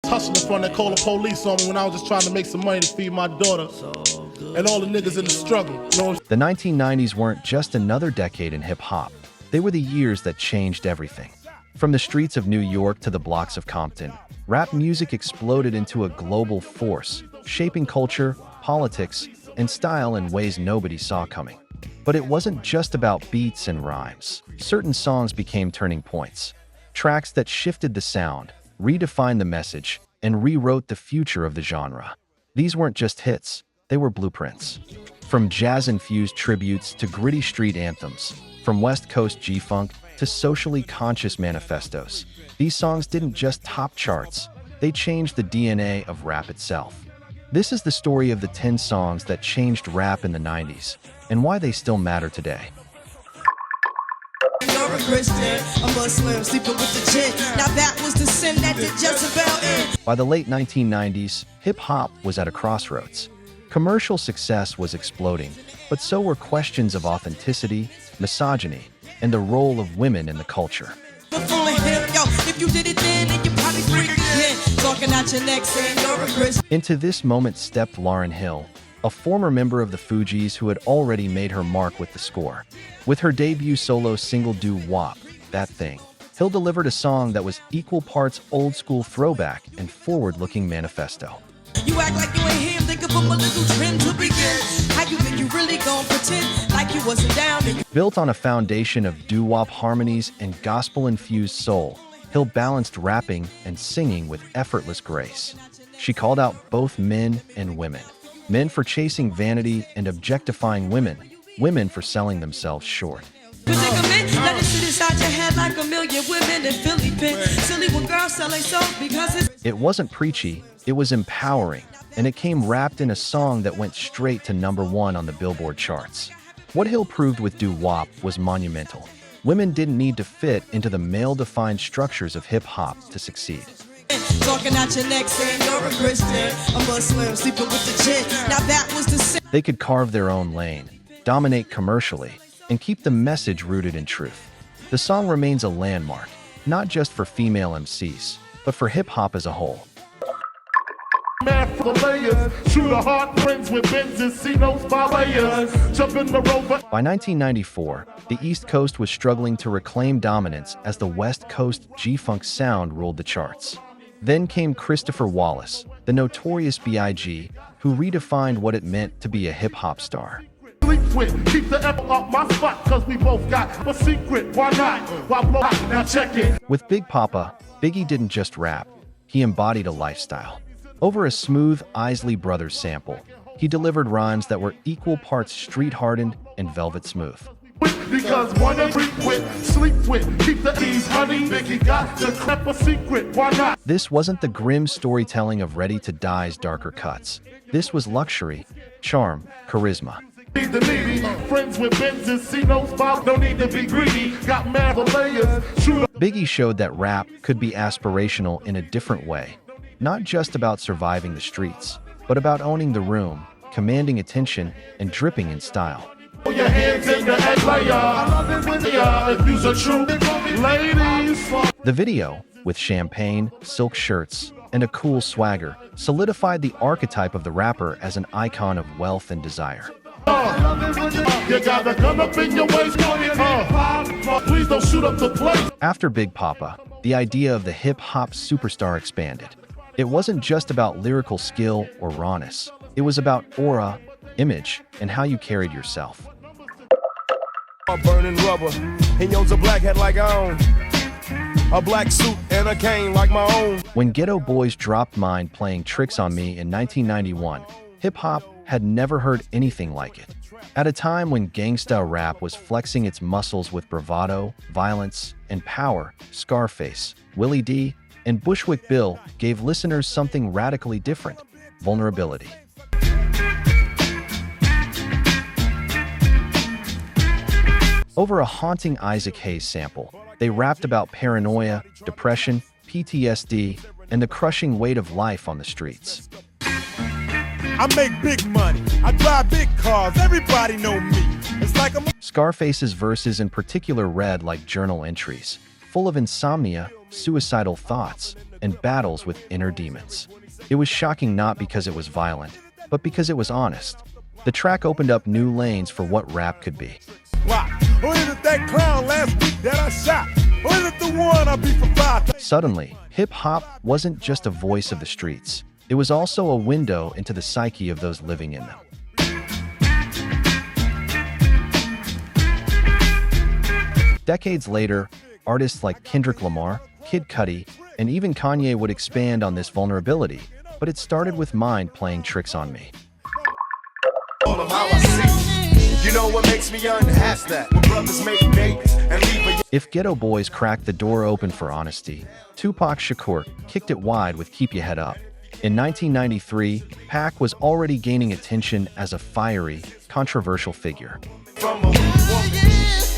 hustling from they call the police on me when I was just trying to make some money to feed my daughter. And all the niggas in the struggle. You know? The 1990s weren't just another decade in hip-hop. They were the years that changed everything. From the streets of New York to the blocks of Compton, rap music exploded into a global force, shaping culture, politics, and style in ways nobody saw coming. But it wasn't just about beats and rhymes. Certain songs became turning points. Tracks that shifted the sound, redefined the message, and rewrote the future of the genre. These weren't just hits, they were blueprints. From jazz-infused tributes to gritty street anthems, from West Coast G-Funk to socially conscious manifestos, these songs didn't just top charts, they changed the DNA of rap itself. This is the story of the 10 songs that changed rap in the 90s, and why they still matter today. By the late 1990s, hip-hop was at a crossroads. Commercial success was exploding, but so were questions of authenticity, misogyny, and the role of women in the culture. Into this moment stepped Lauryn Hill, a former member of the Fugees who had already made her mark with the score. With her debut solo single Doo Wop, That Thing, Hill delivered a song that was equal parts old-school throwback and forward-looking manifesto. You act like you ain't here, think of a little trim to begin. How you think you really gon' pretend like you wasn't down? Built on a foundation of doo-wop harmonies and gospel-infused soul, Hill balanced rapping and singing with effortless grace. She called out both men and women. Men for chasing vanity and objectifying women. Women for selling themselves short. It wasn't preachy, it was empowering, and it came wrapped in a song that went straight to #1 on the Billboard charts. What Hill proved with Doo Wop was monumental. Women didn't need to fit into the male-defined structures of hip-hop to succeed. They could carve their own lane, dominate commercially, and keep the message rooted in truth. The song remains a landmark, not just for female MCs, but for hip-hop as a whole. By 1994, the East Coast was struggling to reclaim dominance as the West Coast G-Funk sound ruled the charts. Then came Christopher Wallace, the notorious B.I.G., who redefined what it meant to be a hip-hop star. Keep the F up my spot, cause we both got a secret. Why not? Why blow? Now check it. With Big Papa, Biggie didn't just rap, he embodied a lifestyle. Over a smooth Isley Brothers sample, he delivered rhymes that were equal parts street-hardened and velvet smooth. Because wanna freak with, sleep with, keep the ease, honey. Biggie got the crap a secret. Why not? This wasn't the grim storytelling of Ready to Die's darker cuts. This was luxury, charm, charisma. The needy, friends with Benzes, see no spot, no need to be greedy. Got mad layers, shoot. Biggie showed that rap could be aspirational in a different way. Not just about surviving the streets, but about owning the room, commanding attention, and dripping in style. Put your hands in the head layer. I love it when if you's a true ladies. The video, with champagne, silk shirts, and a cool swagger, solidified the archetype of the rapper as an icon of wealth and desire. You got a gun up in your waist, please don't shoot up the place. After Big Papa, the idea of the hip-hop superstar expanded. It wasn't just about lyrical skill or rawness. It was about aura, image, and how you carried yourself. Burning rubber, he owns a black hat like I own, a black suit and a cane like my own. When Ghetto Boys dropped Mine playing Tricks on Me in 1991, hip-hop had never heard anything like it. At a time when gangsta rap was flexing its muscles with bravado, violence, and power, Scarface, Willie D, and Bushwick Bill gave listeners something radically different: vulnerability. Over a haunting Isaac Hayes sample, they rapped about paranoia, depression, PTSD, and the crushing weight of life on the streets. I make big money, I drive big cars, everybody know me. It's like Scarface's verses in particular read like journal entries, full of insomnia, suicidal thoughts, and battles with inner demons. It was shocking not because it was violent, but because it was honest. The track opened up new lanes for what rap could be. Why? Or is it that clown last week that I shot? Or is it the one I beat for 5? Suddenly, hip-hop wasn't just a voice of the streets. It was also a window into the psyche of those living in them. Decades later, artists like Kendrick Lamar, Kid Cudi, and even Kanye would expand on this vulnerability, but it started with Mind playing tricks on me. You know what makes me unhappy? That when brothers make babies and leave a... If Ghetto Boys cracked the door open for honesty, Tupac Shakur kicked it wide with Keep Your Head Up. In 1993, Pac was already gaining attention as a fiery, controversial figure. From a woman,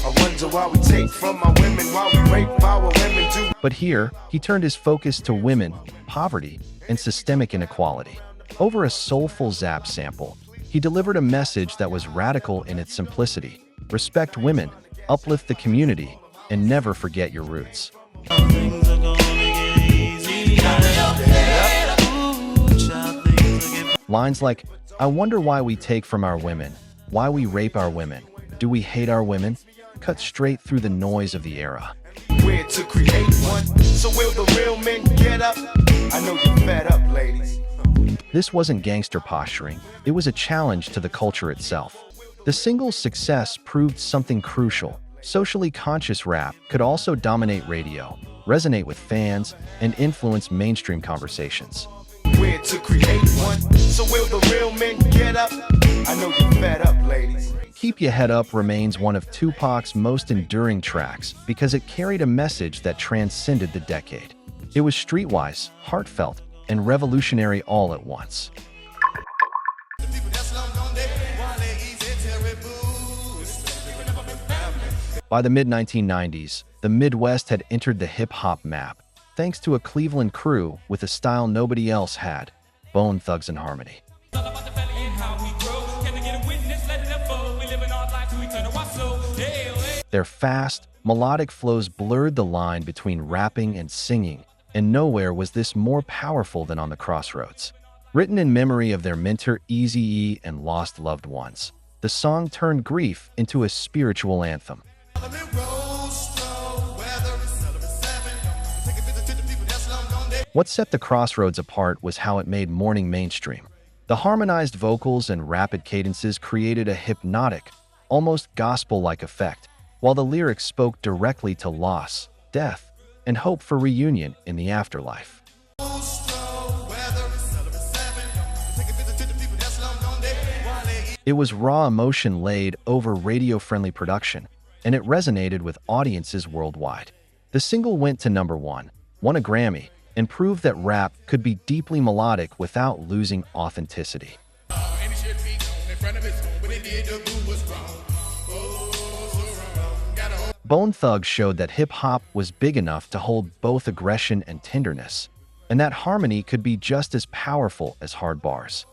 I wonder why we take from our women, why we rape our women too. But here, he turned his focus to women, poverty, and systemic inequality. Over a soulful Zap sample, he delivered a message that was radical in its simplicity. Respect women, uplift the community, and never forget your roots. Lines like, I wonder why we take from our women, why we rape our women, do we hate our women, cut straight through the noise of the era. Where to create one, so will the real men get up? I know you're fed up, ladies. This wasn't gangster posturing, it was a challenge to the culture itself. The single's success proved something crucial. Socially conscious rap could also dominate radio, resonate with fans, and influence mainstream conversations. Where to create one, so will the real men get up? I know you're fed up, ladies. Keep Your Head Up remains one of Tupac's most enduring tracks because it carried a message that transcended the decade. It was streetwise, heartfelt, and revolutionary all at once. By the mid-1990s, the Midwest had entered the hip-hop map, thanks to a Cleveland crew with a style nobody else had, Bone Thugs and Harmony. Their fast, melodic flows blurred the line between rapping and singing, and nowhere was this more powerful than on the crossroads. Written in memory of their mentor Eazy-E and lost loved ones, the song turned grief into a spiritual anthem. What set the Crossroads apart was how it made mourning mainstream. The harmonized vocals and rapid cadences created a hypnotic, almost gospel-like effect, while the lyrics spoke directly to loss, death, and hope for reunion in the afterlife. It was raw emotion laid over radio-friendly production, and it resonated with audiences worldwide. The single went to #1, won a Grammy, and proved that rap could be deeply melodic without losing authenticity. Bone Thugs showed that hip-hop was big enough to hold both aggression and tenderness, and that harmony could be just as powerful as hard bars.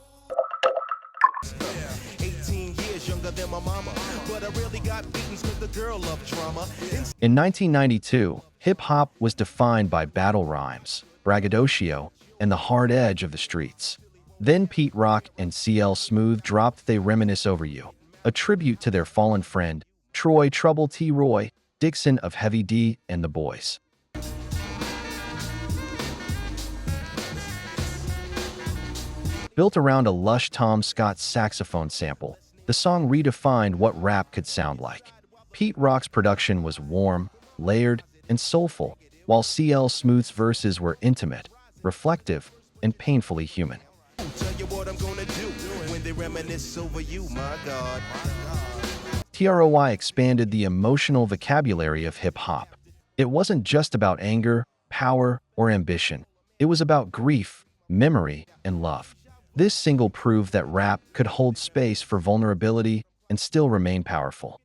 In 1992, hip-hop was defined by battle rhymes, braggadocio, and the hard edge of the streets. Then Pete Rock and CL Smooth dropped They Reminisce Over You, a tribute to their fallen friend, Troy Trouble T. Roy Dixon of Heavy D and the Boys. Built around a lush Tom Scott saxophone sample, the song redefined what rap could sound like. Pete Rock's production was warm, layered, and soulful, while CL Smooth's verses were intimate, reflective, and painfully human. TROY expanded the emotional vocabulary of hip-hop. It wasn't just about anger, power, or ambition. It was about grief, memory, and love. This single proved that rap could hold space for vulnerability and still remain powerful.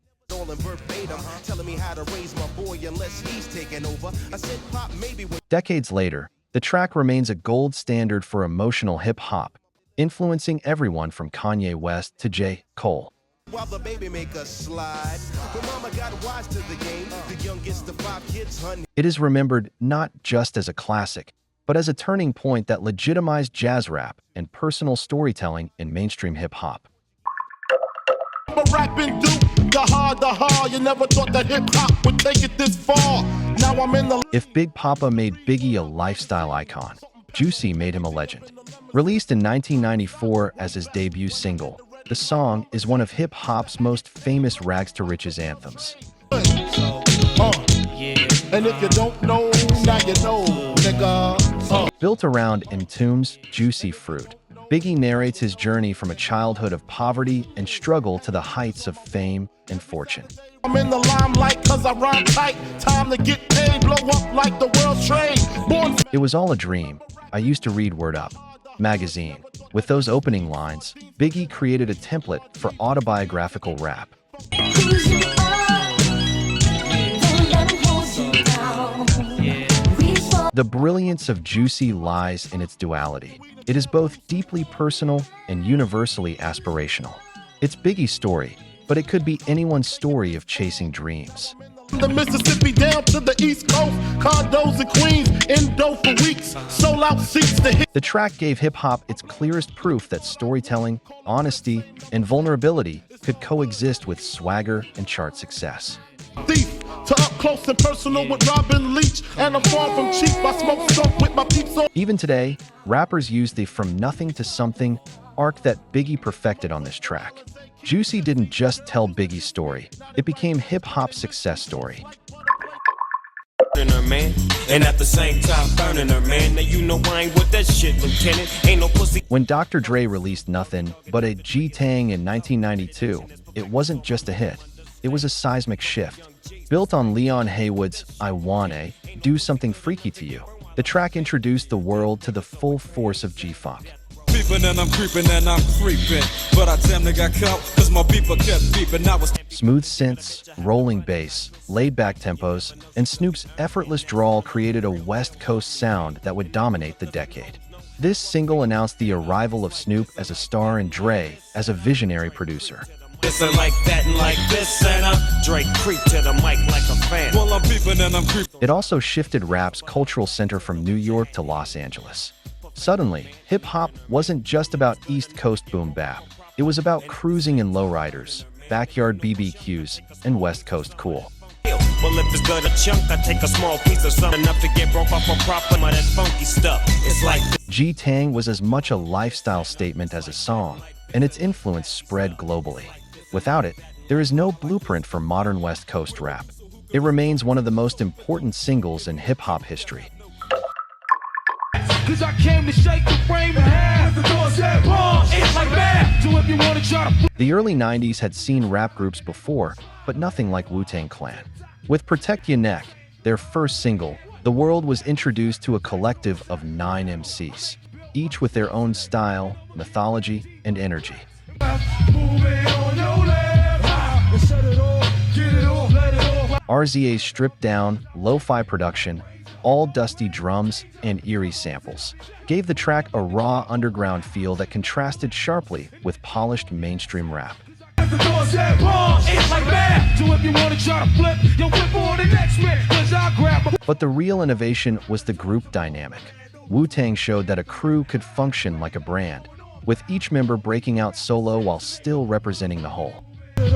Decades later, the track remains a gold standard for emotional hip-hop, influencing everyone from Kanye West to J. Cole. While the baby make us slide. When mama got wise to the game, the youngest of 5 kids, honey. It is remembered not just as a classic, but as a turning point that legitimized jazz rap and personal storytelling in mainstream hip-hop. Rapping Duke, the hard, you never thought that hip-hop would take it this far. Now I'm in the... If Big Papa made Biggie a lifestyle icon, Juicy made him a legend. Released in 1994 as his debut single, the song is one of hip-hop's most famous rags-to-riches anthems. And if you don't know, now you know, nigga. Built around Mtume's Juicy Fruit, Biggie narrates his journey from a childhood of poverty and struggle to the heights of fame and fortune. I'm in the limelight cause I rhyme tight. Time to get paid, blow up like the world's trade. Born... It was all a dream. I used to read Word Up magazine. With those opening lines, Biggie created a template for autobiographical rap. The brilliance of Juicy lies in its duality. It is both deeply personal and universally aspirational. It's Biggie's story, but it could be anyone's story of chasing dreams. The Mississippi down to the East Coast, condos in Queens, endo for weeks, sold out seats to hit. The track gave hip-hop its clearest proof that storytelling, honesty, and vulnerability could coexist with swagger and chart success. Thief to up close and personal with Robin Leach, and I'm far from cheap. I smoke soap with my peeps on. Even today, rappers use the from nothing to something arc that Biggie perfected on this track. Juicy didn't just tell Biggie's story, it became hip-hop's success story. Her, man, and at the same time burning her, man. Now you know I ain't with that shit, Lieutenant. Ain't no pussy. When Dr. Dre released Nothing But a G-Tang in 1992, it wasn't just a hit, it was a seismic shift. Built on Leon Haywood's I Wanna Do Something Freaky to You, the track introduced the world to the full force of G-Funk. Peeping and I'm creeping and I'm creeping, but I damn near got caught cause my beeper kept beeping. I was Smooth synths, rolling bass, laid-back tempos, and Snoop's effortless drawl created a West Coast sound that would dominate the decade. This single announced the arrival of Snoop as a star and Dre as a visionary producer. this and like that and like this, and Drake creep to the mic like a fan. Well, I'm peeping and I'm creeping. It also shifted rap's cultural center from New York to Los Angeles. Suddenly, hip-hop wasn't just about East Coast boom bap. It was about cruising in lowriders, backyard BBQs, and West Coast cool. Well, if it's good a chunk, I take a small piece of something enough to get broke off a proper, but that funky stuff. It's like G-Tang was as much a lifestyle statement as a song, and its influence spread globally. Without it, there is no blueprint for modern West Coast rap. It remains one of the most important singles in hip-hop history. Cause I came to shake the frame in half. The door said boom, it's like that. So if you wanna try to The early 90s had seen rap groups before, but nothing like Wu-Tang Clan. With Protect Ya Neck, their first single, the world was introduced to a collective of 9 MCs, each with their own style, mythology, and energy. RZA's stripped-down, lo-fi production, all dusty drums and eerie samples, gave the track a raw underground feel that contrasted sharply with polished mainstream rap. the door said boom, it's like that. So if you wanna try to flip, you'll flip on the next man. Cause I grab a But the real innovation was the group dynamic. Wu-Tang showed that a crew could function like a brand, with each member breaking out solo while still representing the whole. get it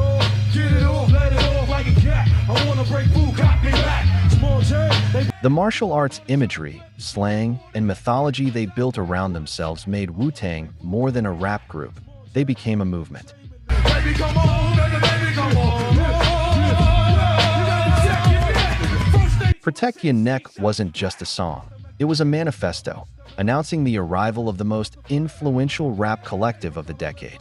off, let it off like a cat. I wanna break food, got me back. Small J, they The martial arts imagery, slang, and mythology they built around themselves made Wu-Tang more than a rap group. They became a movement. baby come on, baby come on. Protect Ya Neck wasn't just a song. It was a manifesto, announcing the arrival of the most influential rap collective of the decade.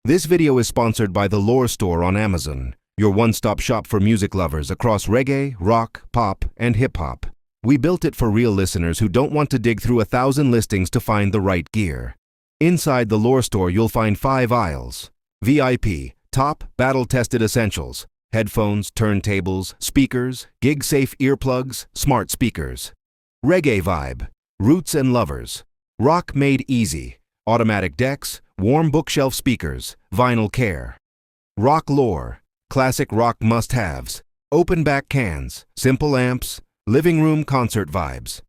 This video is sponsored by the Lore Store on Amazon, your one-stop shop for music lovers across reggae, rock, pop, and hip-hop. We built it for real listeners who don't want to dig through 1,000 listings to find the right gear. Inside the Lore Store, you'll find 5 aisles. VIP, top, battle-tested essentials, headphones, turntables, speakers, gig-safe earplugs, smart speakers. Reggae vibe, roots and lovers. Rock made easy, automatic decks, warm bookshelf speakers, vinyl care. R&BLORE, classic rock must-haves, open back cans, simple amps, living room concert vibes.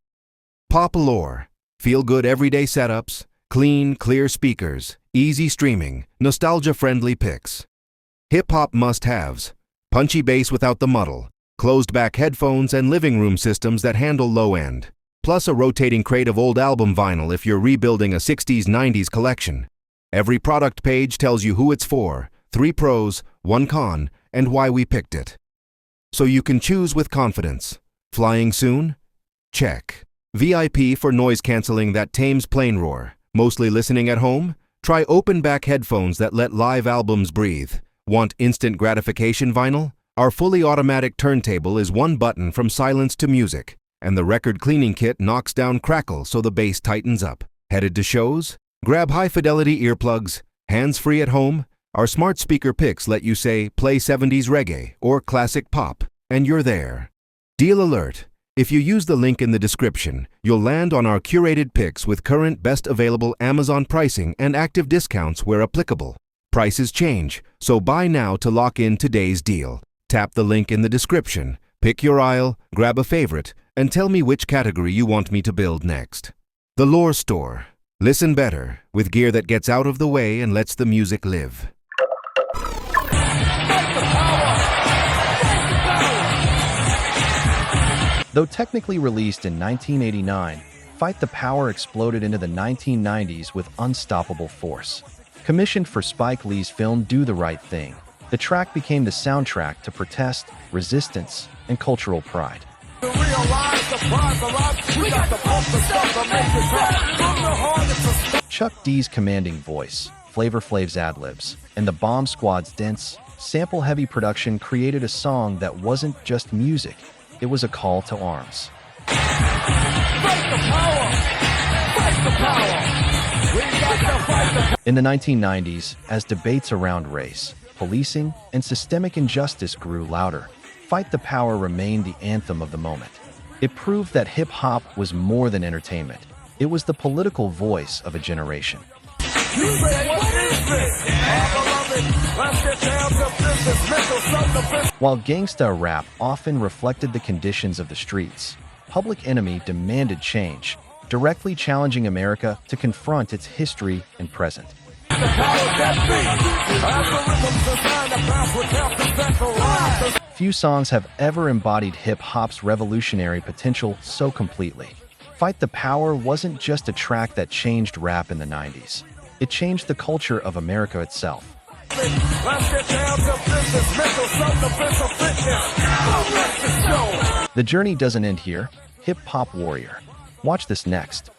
Pop-LORE, feel-good everyday setups, clean, clear speakers, easy streaming, nostalgia-friendly picks. Hip-hop must-haves, punchy bass without the muddle, closed-back headphones and living room systems that handle low-end, plus a rotating crate of old album vinyl if you're rebuilding a 60s-90s collection. Every product page tells you who it's for, 3 pros, 1 con, and why we picked it. So you can choose with confidence. Flying soon? Check. VIP for noise canceling that tames plane roar. Mostly listening at home? Try open-back headphones that let live albums breathe. Want instant gratification vinyl? Our fully automatic turntable is 1 button from silence to music, and the record cleaning kit knocks down crackle so the bass tightens up. Headed to shows? Grab high-fidelity earplugs, hands-free at home. Our smart speaker picks let you say, play 70s reggae or classic pop, and you're there. Deal alert! If you use the link in the description, you'll land on our curated picks with current best available Amazon pricing and active discounts where applicable. Prices change, so buy now to lock in today's deal. Tap the link in the description, pick your aisle, grab a favorite, and tell me which category you want me to build next. The Lore Store. Listen better, with gear that gets out of the way and lets the music live. Though technically released in 1989, Fight the Power exploded into the 1990s with unstoppable force. Commissioned for Spike Lee's film Do the Right Thing, the track became the soundtrack to protest, resistance, and cultural pride. Chuck D's commanding voice, Flavor Flav's ad-libs, and the Bomb Squad's dense, sample-heavy production created a song that wasn't just music, it was a call to arms. In the 1990s, as debates around race, policing, and systemic injustice grew louder, Fight the Power remained the anthem of the moment. It proved that hip-hop was more than entertainment. It was the political voice of a generation. While gangsta rap often reflected the conditions of the streets, Public Enemy demanded change, directly challenging America to confront its history and present. Few songs have ever embodied hip-hop's revolutionary potential so completely. Fight the Power wasn't just a track that changed rap in the 90s. It changed the culture of America itself. The journey doesn't end here. Hip-hop warrior. Watch this next.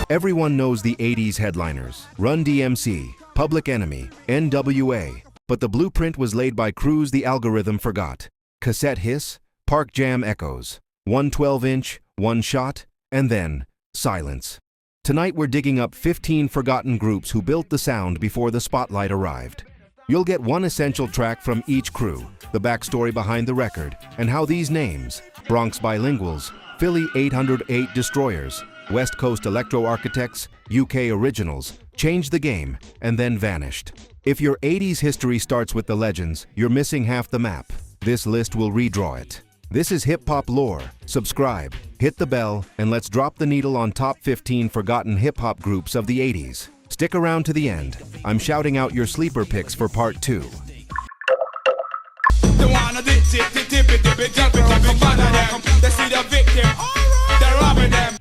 Everyone knows the 80s headliners, Run DMC, Public Enemy, NWA, but the blueprint was laid by crews the algorithm forgot. Cassette Hiss, Park Jam Echoes, 112-inch, One Shot, and then silence. Tonight we're digging up 15 forgotten groups who built the sound before the spotlight arrived. You'll get one essential track from each crew, the backstory behind the record, and how these names, Bronx Bilinguals, Philly 808 Destroyers, West Coast Electro Architects, UK Originals, changed the game and then vanished. If your 80s history starts with the legends, you're missing half the map. This list will redraw it. This is Hip Hop Lore. Subscribe, hit the bell, and let's drop the needle on top 15 forgotten hip-hop groups of the 80s. Stick around to the end. I'm shouting out your sleeper picks for part 2.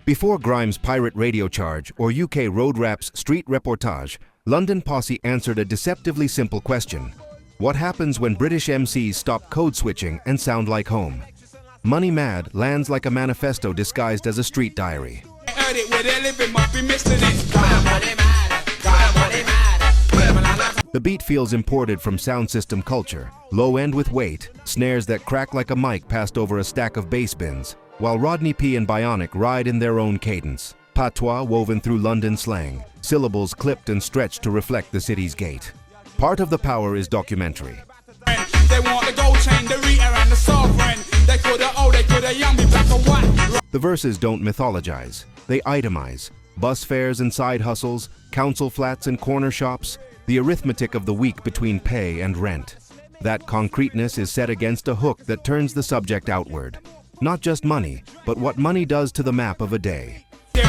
Before Grimes' Pirate Radio Charge or UK Road Rap's Street Reportage, London Posse answered a deceptively simple question. What happens when British MCs stop code switching and sound like home? Money Mad lands like a manifesto disguised as a street diary. The beat feels imported from sound system culture, low end with weight, snares that crack like a mic passed over a stack of bass bins, while Rodney P and Bionic ride in their own cadence. Patois woven through London slang, syllables clipped and stretched to reflect the city's gait. Part of the power is documentary. The verses don't mythologize, they itemize. Bus fares and side hustles, council flats and corner shops, the arithmetic of the week between pay and rent. That concreteness is set against a hook that turns the subject outward. Not just money, but what money does to the map of a day. They're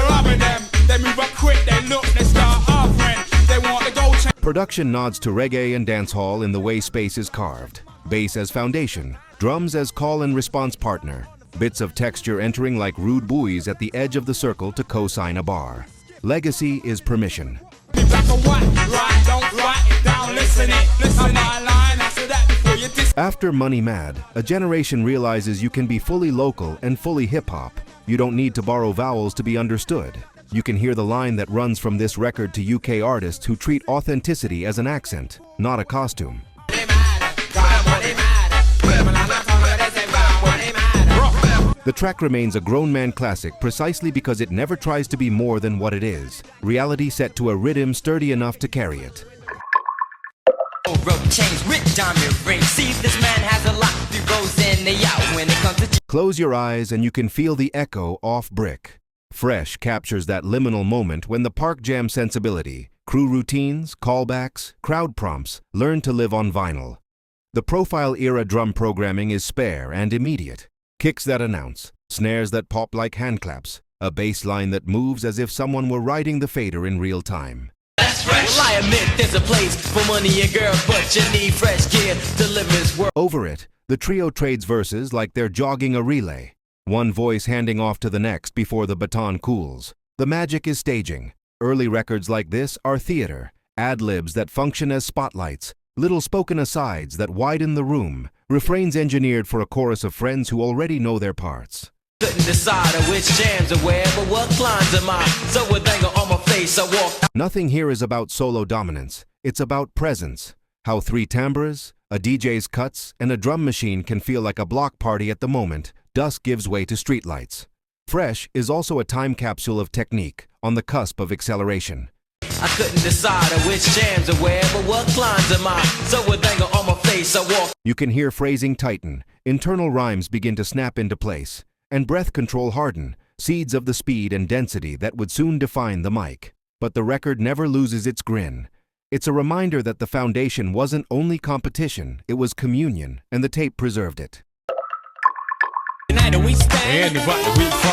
robbing them. They move up quick, they look, they start offering. They want the gold chain. Production nods to reggae and dancehall in the way space is carved. Bass as foundation, drums as call and response partner, bits of texture entering like rude buoys at the edge of the circle to co-sign a bar. Legacy is permission. Black or white, right, don't write it down, listen it. Listen my line, after that before you After Money Mad, a generation realizes you can be fully local and fully hip-hop. You don't need to borrow vowels to be understood. You can hear the line that runs from this record to UK artists who treat authenticity as an accent, not a costume. The track remains a grown man classic precisely because it never tries to be more than what it is. Reality set to a rhythm sturdy enough to carry it. Close your eyes and you can feel the echo off brick. Fresh captures that liminal moment when the park jam sensibility, crew routines, callbacks, crowd prompts learn to live on vinyl. The profile era drum programming is spare and immediate. Kicks that announce, snares that pop like hand claps, a bass line that moves as if someone were riding the fader in real time. That's fresh. Well, I admit there's a place for money and girls, but you need fresh gear to live this world. Over it, the trio trades verses like they're jogging a relay. One voice handing off to the next before the baton cools. The magic is staging. Early records like this are theater, ad-libs that function as spotlights, little spoken asides that widen the room, refrains engineered for a chorus of friends who already know their parts. Couldn't decide which jams are where, but what climbs am I? So with anger on my face, I walk. Nothing here is about solo dominance. It's about presence. How 3 timbres, a DJ's cuts, and a drum machine can feel like a block party at the moment dusk gives way to streetlights. Fresh is also a time capsule of technique, on the cusp of acceleration. I couldn't decide which jams are where, but what climbs am I? So with anger on my face, I walk. You can hear phrasing tighten, internal rhymes begin to snap into place, and breath control harden, seeds of the speed and density that would soon define the mic. But the record never loses its grin. It's a reminder that the foundation wasn't only competition, it was communion, and the tape preserved it.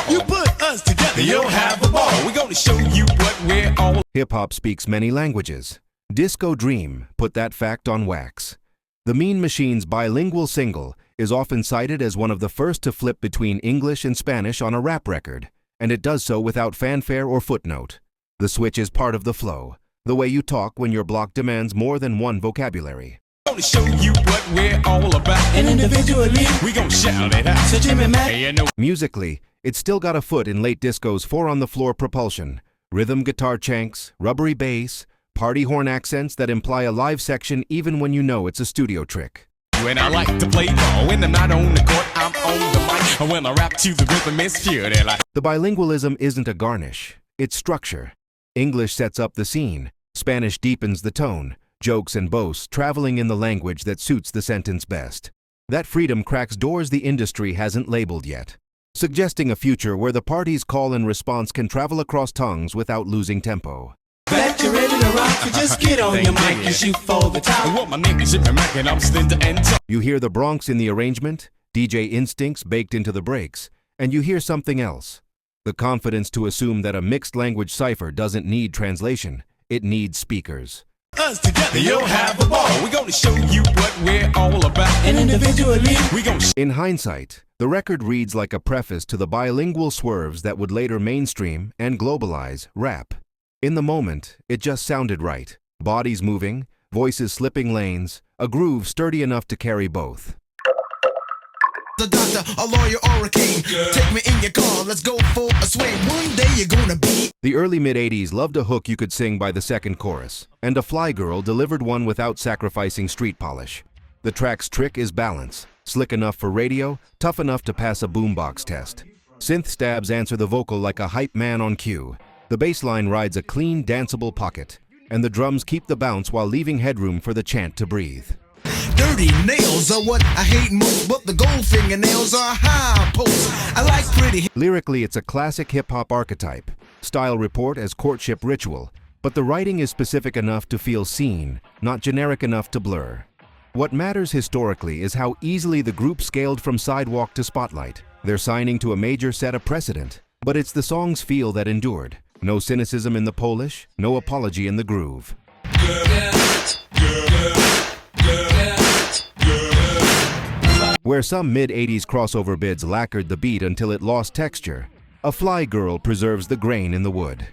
You put us together, you'll have a ball. We're gonna show you what we're all. Hip-hop speaks many languages. Disco Dream put that fact on wax. The Mean Machine's bilingual single is often cited as one of the first to flip between English and Spanish on a rap record, and it does so without fanfare or footnote. The switch is part of the flow, the way you talk when your block demands more than one vocabulary. Gonna show you what we're all about. And individually, we gon' shout it out. So Jimmy Mac. Musically, it's still got a foot in late disco's 4-on-the-floor propulsion, rhythm guitar chanks, rubbery bass, party horn accents that imply a live section even when you know it's a studio trick. When I like to play ball, when I'm not on the court, I'm on the mic. And when I rap to the rhythm, it's pure. They're like. The bilingualism isn't a garnish, it's structure. English sets up the scene, Spanish deepens the tone, jokes and boasts traveling in the language that suits the sentence best. That freedom cracks doors the industry hasn't labeled yet, suggesting a future where the party's call and response can travel across tongues without losing tempo. Bet you're ready to rock, you just get on your mic and shoot for the top. What my name is Jimmy Mac and I'm slender and tough. You hear the Bronx in the arrangement, DJ instincts baked into the breaks, and you hear something else. The confidence to assume that a mixed language cipher doesn't need translation, it needs speakers. Us together, you'll have a ball. We're gonna show you what we're all about. And individually, we gon' In hindsight, the record reads like a preface to the bilingual swerves that would later mainstream and globalize rap. In the moment, it just sounded right. Bodies moving, voices slipping lanes, a groove sturdy enough to carry both. a doctor, a lawyer, or a king. Take me in your car, let's go for a swing. One day you're gonna be. The early mid-'80s loved a hook you could sing by the second chorus, and a fly girl delivered one without sacrificing street polish. The track's trick is balance, slick enough for radio, tough enough to pass a boombox test. Synth stabs answer the vocal like a hype man on cue. The bass line rides a clean, danceable pocket, and the drums keep the bounce while leaving headroom for the chant to breathe. Dirty nails are what I hate most, but the gold fingernails are high post. I like pretty. Lyrically, it's a classic hip-hop archetype. Style report as courtship ritual, but the writing is specific enough to feel seen, not generic enough to blur. What matters historically is how easily the group scaled from sidewalk to spotlight. Their signing to a major set a precedent, but it's the song's feel that endured. No cynicism in the polish, no apology in the groove. Where some mid-80s crossover bids lacquered the beat until it lost texture, A Fly Girl preserves the grain in the wood.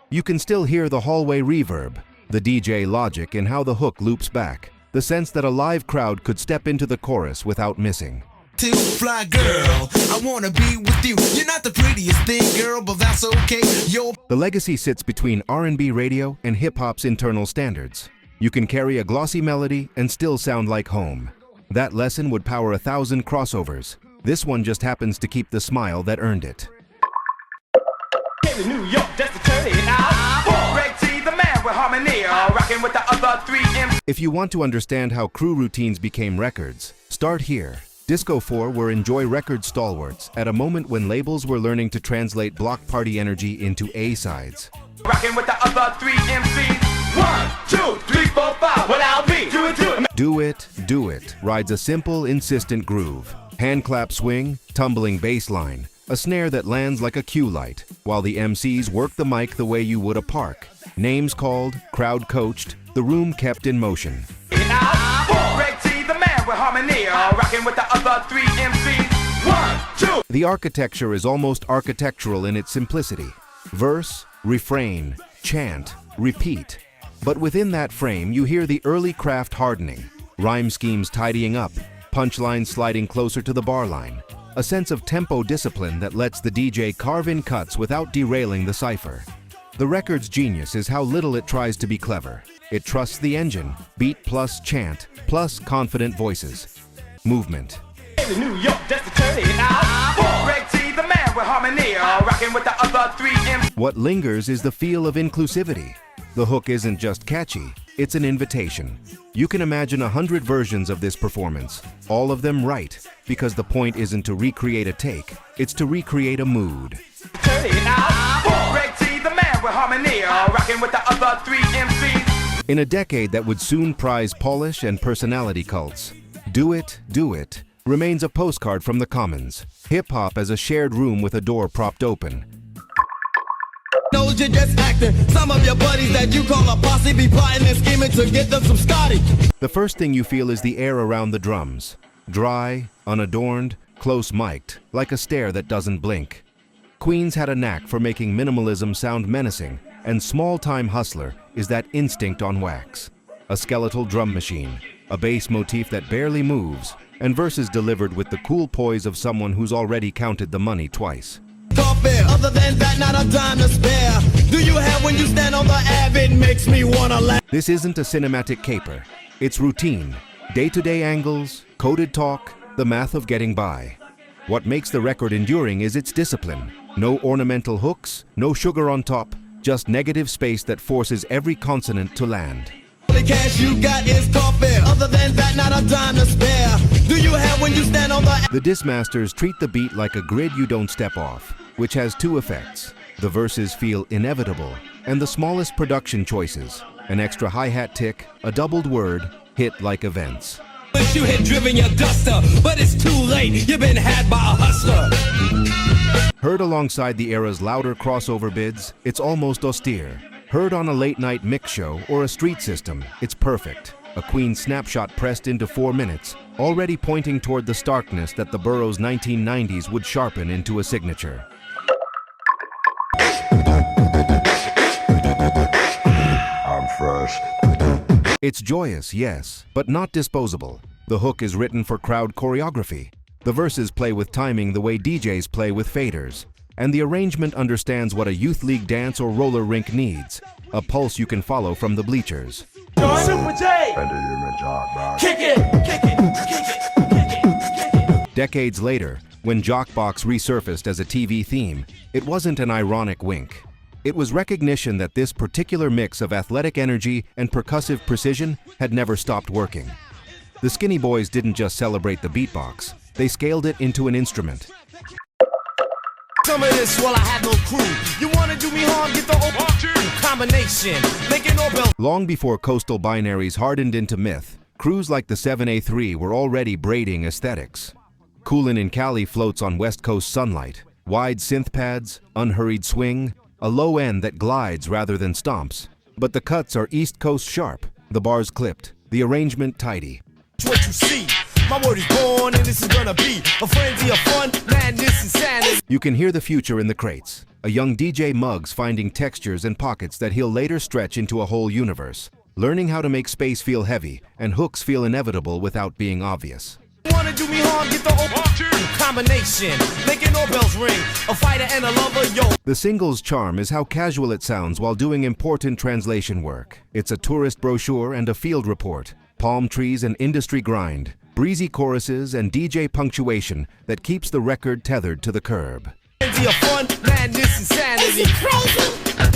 You can still hear the hallway reverb, the DJ logic in how the hook loops back, the sense that a live crowd could step into the chorus without missing. To fly girl, I wanna be with you. You're not the prettiest thing, girl, but that's okay. The legacy sits between R&B radio and hip-hop's internal standards. You can carry a glossy melody and still sound like home. That lesson would power 1,000 crossovers. This one just happens to keep the smile that earned it. To New York, just to turn it out. Greg T, the man with harmony, rocking with the other 3 MCs. If you want to understand how crew routines became records, start here. Disco 4 were Enjoy record stalwarts at a moment when labels were learning to translate block party energy into A-sides. Rocking with the other 3 MCs. 1, 2, 3, 4, 5. Well, I'll be. Do it, do it. Do It, Do It rides a simple, insistent groove. Hand clap swing, tumbling bass line, a snare that lands like a cue light, while the MCs work the mic the way you would a park. Names called, crowd coached, the room kept in motion. Greg T, the man with harmony, rocking with the other 3 MCs. 1, 2. The architecture is almost architectural in its simplicity. Verse, refrain, chant, repeat. But within that frame, you hear the early craft hardening, rhyme schemes tidying up, punchlines sliding closer to the bar line. A sense of tempo discipline that lets the DJ carve in cuts without derailing the cipher. The record's genius is how little it tries to be clever. It trusts the engine, beat plus chant, plus confident voices. Movement. To New York, just to turn it out. Greg T, the man with harmony, rocking with the other 3 MCs. What lingers is the feel of inclusivity. The hook isn't just catchy, it's an invitation. You can imagine 100 versions of this performance, all of them right, because the point isn't to recreate a take, it's to recreate a mood. Turn it out. Greg T, the man with harmony, rocking with the other 3 MCs. In a decade that would soon prize polish and personality cults, Do It, Do It remains a postcard from the commons. Hip-hop as a shared room with a door propped open. Knows you're just acting. Some of your buddies that you call a posse be plotting and scheming to get them some Scotty. The first thing you feel is the air around the drums. Dry, unadorned, close-mic'd, like a stare that doesn't blink. Queens had a knack for making minimalism sound menacing, and Small-Time Hustler is that instinct on wax. A skeletal drum machine, a bass motif that barely moves, and verses delivered with the cool poise of someone who's already counted the money twice. Other than that, not a dime to spare. Do you have when you stand on the Ave? It makes me wanna laugh. This isn't a cinematic caper. It's routine. Day-to-day angles, coded talk, the math of getting by. What makes the record enduring is its discipline. No ornamental hooks, no sugar on top, just negative space that forces every consonant to land. The cash you got is coffee. Other than that, not a dime to spare. Do you have when you stand on the... The Dismasters treat the beat like a grid you don't step off, which has 2 effects. The verses feel inevitable, and the smallest production choices, an extra hi-hat tick, a doubled word, hit like events. Wish you had driven your duster, but it's too late. You've been had by a hustler. Heard alongside the era's louder crossover bids, it's almost austere. Heard on a late-night mix show or a street system, it's perfect. A Queen snapshot pressed into 4 minutes, already pointing toward the starkness that the borough's 1990s would sharpen into a signature. I'm fresh. It's joyous, yes, but not disposable. The hook is written for crowd choreography. The verses play with timing the way DJs play with faders. And the arrangement understands what a youth league dance or roller rink needs, a pulse you can follow from the bleachers. Super J. Kick it, kick it, kick it, kick it. Decades later, when Jockbox resurfaced as a TV theme, it wasn't an ironic wink. It was recognition that this particular mix of athletic energy and percussive precision had never stopped working. The Skinny Boys didn't just celebrate the beatbox, they scaled it into an instrument. some of this while I had no crew. You wanna do me harm, get the combination. Making no bell. Long before coastal binaries hardened into myth, crews like the 7A3 were already braiding aesthetics. Coolin' in Cali floats on West Coast sunlight. Wide synth pads, unhurried swing, a low end that glides rather than stomps. But the cuts are East Coast sharp, the bars clipped, the arrangement tidy. What you see, my word is born and this is gonna be a frenzy of fun, madness, insanity. You can hear the future in the crates. A young DJ Muggs finding textures and pockets that he'll later stretch into a whole universe. Learning how to make space feel heavy and hooks feel inevitable without being obvious. Wanna do me harm, get the combination. Making no bells ring, a fighter and a lover, yo. The single's charm is how casual it sounds while doing important translation work. It's a tourist brochure and a field report. Palm trees and industry grind. Breezy choruses and DJ punctuation that keeps the record tethered to the curb. Frenzy of fun, madness, insanity.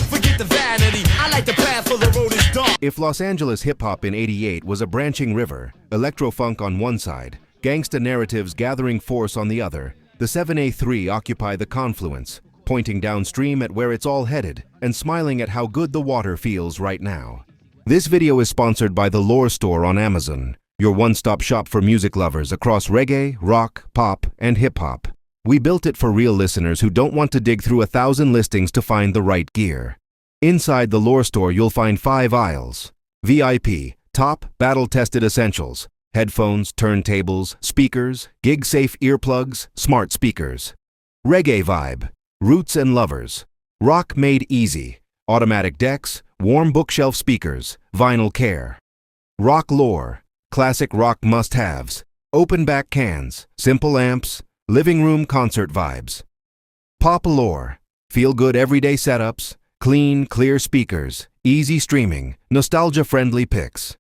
Forget the vanity, I like the path for the road is dark. If Los Angeles hip-hop in '88 was a branching river, electro-funk on one side, gangsta narratives gathering force on the other, the 7A3 occupy the confluence, pointing downstream at where it's all headed and smiling at how good the water feels right now. This video is sponsored by the Lore Store on Amazon, your one-stop shop for music lovers across reggae, rock, pop, and hip-hop. We built it for real listeners who don't want to dig through 1,000 listings to find the right gear. Inside the Lore Store, you'll find 5 aisles. VIP, top, battle-tested essentials. Headphones, turntables, speakers, gig-safe earplugs, smart speakers. Reggae vibe, roots and lovers. Rock made easy, automatic decks, warm bookshelf speakers, vinyl care. Rock lore, classic rock must-haves. Open back cans, simple amps, living room concert vibes. Pop lore, feel-good everyday setups, clean, clear speakers, easy streaming, nostalgia-friendly picks.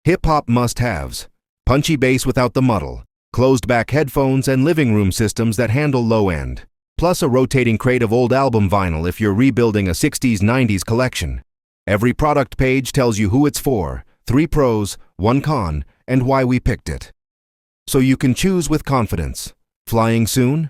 Hip-hop must-haves, punchy bass without the muddle, closed-back headphones and living room systems that handle low-end, plus a rotating crate of old album vinyl if you're rebuilding a 60s-90s collection. Every product page tells you who it's for, 3 pros, 1 con, and why we picked it. So you can choose with confidence. Flying soon?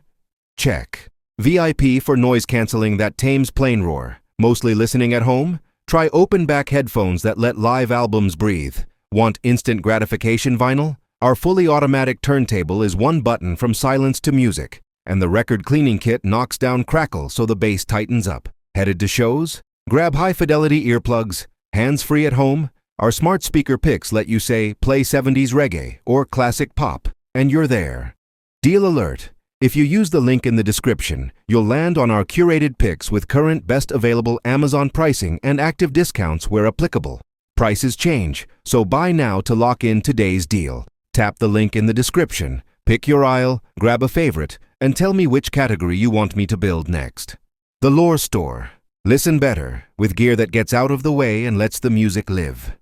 Check. VIP for noise canceling that tames plane roar. Mostly listening at home? Try open-back headphones that let live albums breathe. Want instant gratification vinyl? Our fully automatic turntable is 1 button from silence to music, and the record cleaning kit knocks down crackle so the bass tightens up. Headed to shows? Grab high-fidelity earplugs, hands-free at home. Our smart speaker picks let you say, play 70s reggae or classic pop, and you're there. Deal alert. If you use the link in the description, you'll land on our curated picks with current best available Amazon pricing and active discounts where applicable. Prices change, so buy now to lock in today's deal. Tap the link in the description, pick your aisle, grab a favorite, and tell me which category you want me to build next. The Lore Store. Listen better, with gear that gets out of the way and lets the music live.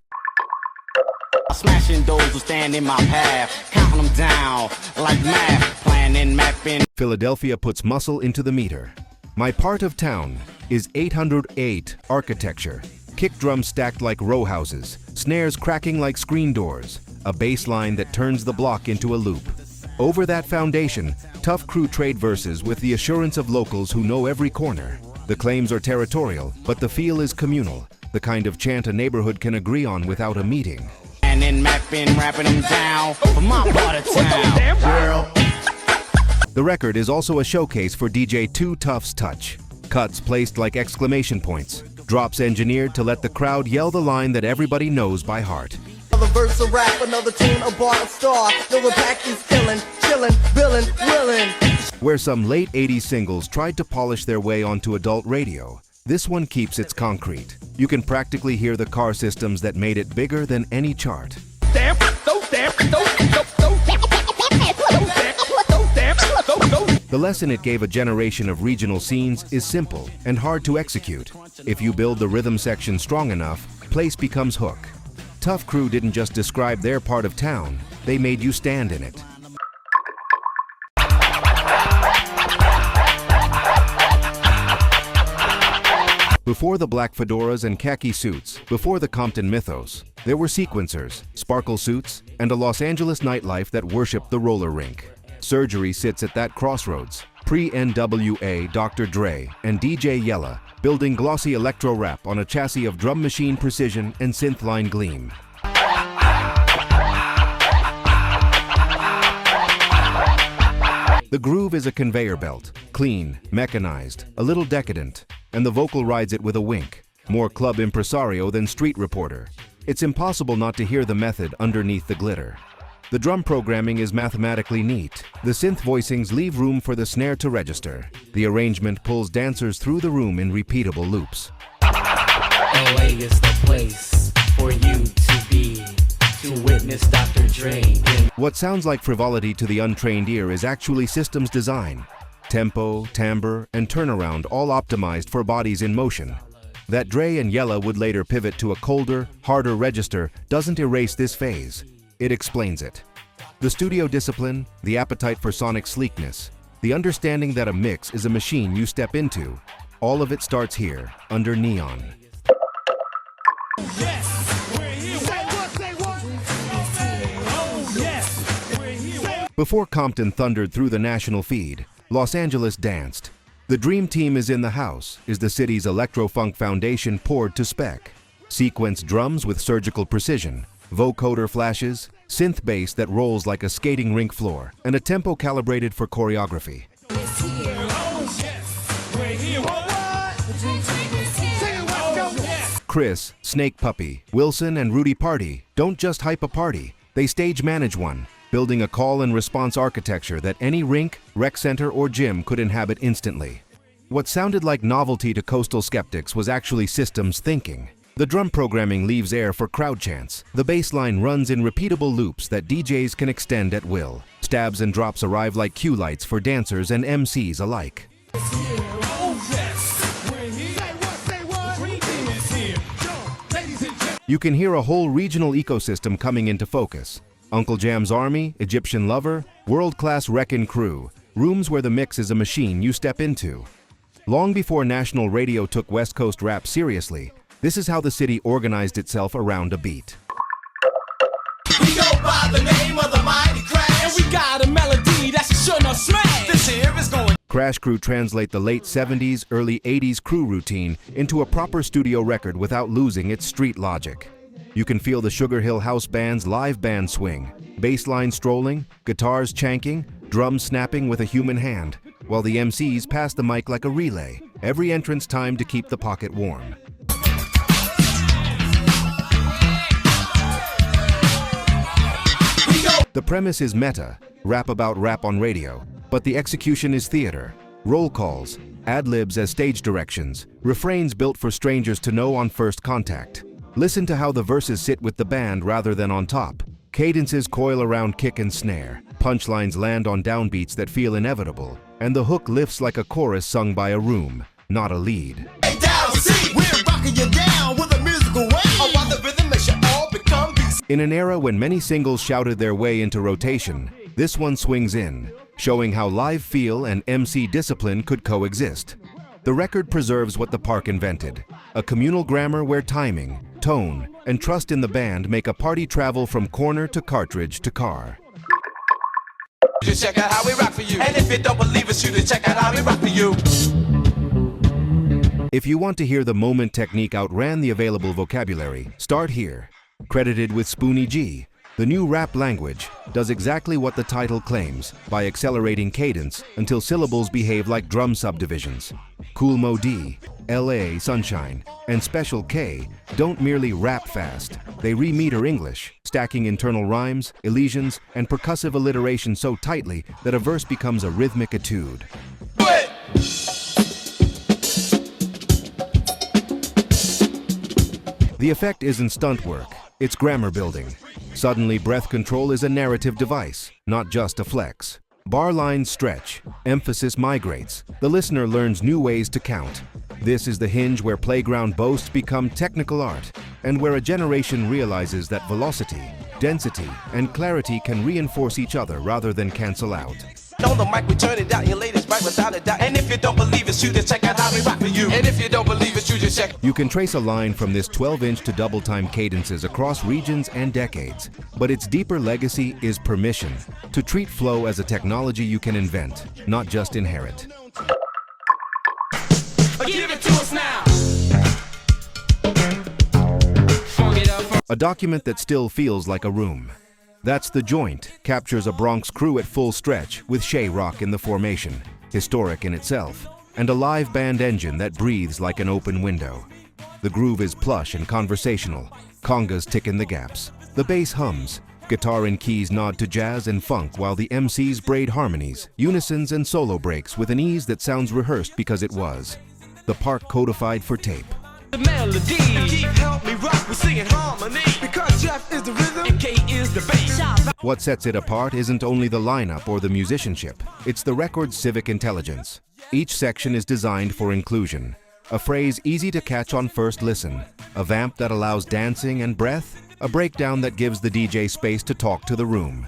Smashing those who stand in my path, counting them down like math, planning, mapping. Philadelphia puts muscle into the meter. My part of town is 808 architecture. Kick drums stacked like row houses, snares cracking like screen doors, a bass line that turns the block into a loop. Over that foundation, tough crew trade verses with the assurance of locals who know every corner. The claims are territorial, but the feel is communal, the kind of chant a neighborhood can agree on without a meeting. And then mapping, rapping them down for my part of town. Girl. The record is also a showcase for DJ Too Tough's touch. Cuts placed like exclamation points. Drops engineered to let the crowd yell the line that everybody knows by heart. Another verse, a rap, another tune, a bar, a star. No impact is killing, chilling, billing, willing. Where some late 80s singles tried to polish their way onto adult radio, this one keeps its concrete. You can practically hear the car systems that made it bigger than any chart. The lesson it gave a generation of regional scenes is simple and hard to execute. If you build the rhythm section strong enough, place becomes hook. Tough Crew didn't just describe their part of town, they made you stand in it. Before the black fedoras and khaki suits, before the Compton mythos, there were sequencers, sparkle suits, and a Los Angeles nightlife that worshipped the roller rink. Surgery sits at that crossroads. Pre-NWA Dr. Dre and DJ Yella building glossy electro rap on a chassis of drum machine precision and synth line gleam. The groove is a conveyor belt, clean, mechanized, a little decadent, and the vocal rides it with a wink, more club impresario than street reporter. It's impossible not to hear the method underneath the glitter. The drum programming is mathematically neat. The synth voicings leave room for the snare to register. The arrangement pulls dancers through the room in repeatable loops. LA is the place for you to be, to witness Dr. Dre. What sounds like frivolity to the untrained ear is actually systems design. Tempo, timbre, and turnaround all optimized for bodies in motion. That Dre and Yella would later pivot to a colder, harder register doesn't erase this phase. It explains it. The studio discipline, the appetite for sonic sleekness, the understanding that a mix is a machine you step into, all of it starts here, under neon. Before Compton thundered through the national feed, Los Angeles danced. The dream team is in the house, is the city's electro-funk foundation poured to spec. Sequence drums with surgical precision, vocoder flashes, synth bass that rolls like a skating rink floor, and a tempo calibrated for choreography. Chris, Snake Puppy, Wilson, and Rudy Party don't just hype a party, they stage manage one, building a call and response architecture that any rink, rec center, or gym could inhabit instantly. What sounded like novelty to coastal skeptics was actually systems thinking. The drum programming leaves air for crowd chants. The bass line runs in repeatable loops that DJs can extend at will. Stabs and drops arrive like cue lights for dancers and MCs alike. You can hear a whole regional ecosystem coming into focus. Uncle Jam's Army, Egyptian Lover, world-class Wreckin' Crew, rooms where the mix is a machine you step into. Long before national radio took West Coast rap seriously, this is how the city organized itself around a beat. We go by the name of the mighty Crash, and we got a melody that's sure no smash. This here is going. Crash Crew translate the late 70s, early 80s crew routine into a proper studio record without losing its street logic. You can feel the Sugar Hill House Band's live band swing, bass line strolling, guitars chanking, drums snapping with a human hand, while the MCs pass the mic like a relay, every entrance timed to keep the pocket warm. The premise is meta, rap about rap on radio, but the execution is theater. Roll calls, ad-libs as stage directions, refrains built for strangers to know on first contact. Listen to how the verses sit with the band rather than on top. Cadences coil around kick and snare, punchlines land on downbeats that feel inevitable, and the hook lifts like a chorus sung by a room, not a lead. Hey, down, see, we're rocking you down with a musical wave. While the rhythm makes you all become beats. In an era when many singles shouted their way into rotation, this one swings in, showing how live feel and MC discipline could coexist. The record preserves what the park invented, a communal grammar where timing, tone, and trust in the band make a party travel from corner to cartridge to car. Just check out how we rock for you. And if you don't believe us, you can check out how we rock for you. If you want to hear the moment technique outran the available vocabulary, start here. Credited with Spoonie G, the new rap language does exactly what the title claims by accelerating cadence until syllables behave like drum subdivisions. Cool Mo D, LA Sunshine, and Special K don't merely rap fast, they remeter English, stacking internal rhymes, elisions, and percussive alliteration so tightly that a verse becomes a rhythmic etude. The effect isn't stunt work, it's grammar building. Suddenly, breath control is a narrative device, not just a flex. Bar lines stretch, emphasis migrates, the listener learns new ways to count. This is the hinge where playground boasts become technical art, and where a generation realizes that velocity, density, and clarity can reinforce each other rather than cancel out. On the mic, we turn it out, your ladies right without a doubt. And if you don't believe us, you can check out how we rock for you. And if you don't believe us, you just check. You can trace a line from this 12-inch to double-time cadences across regions and decades, but its deeper legacy is permission, to treat flow as a technology you can invent, not just inherit. Give it to us now. A document that still feels like a room. That's The Joint, captures a Bronx crew at full stretch with Shay Rock in the formation, historic in itself, and a live band engine that breathes like an open window. The groove is plush and conversational, congas tick in the gaps, the bass hums, guitar and keys nod to jazz and funk while the MCs braid harmonies, unisons and solo breaks with an ease that sounds rehearsed because it was. The part codified for tape. The melody. Keep help me rock, we sing in harmony. Because Jeff is the rhythm and K is the bass. What sets it apart isn't only the lineup or the musicianship, it's the record's civic intelligence. Each section is designed for inclusion. A phrase easy to catch on first listen, a vamp that allows dancing and breath, a breakdown that gives the DJ space to talk to the room.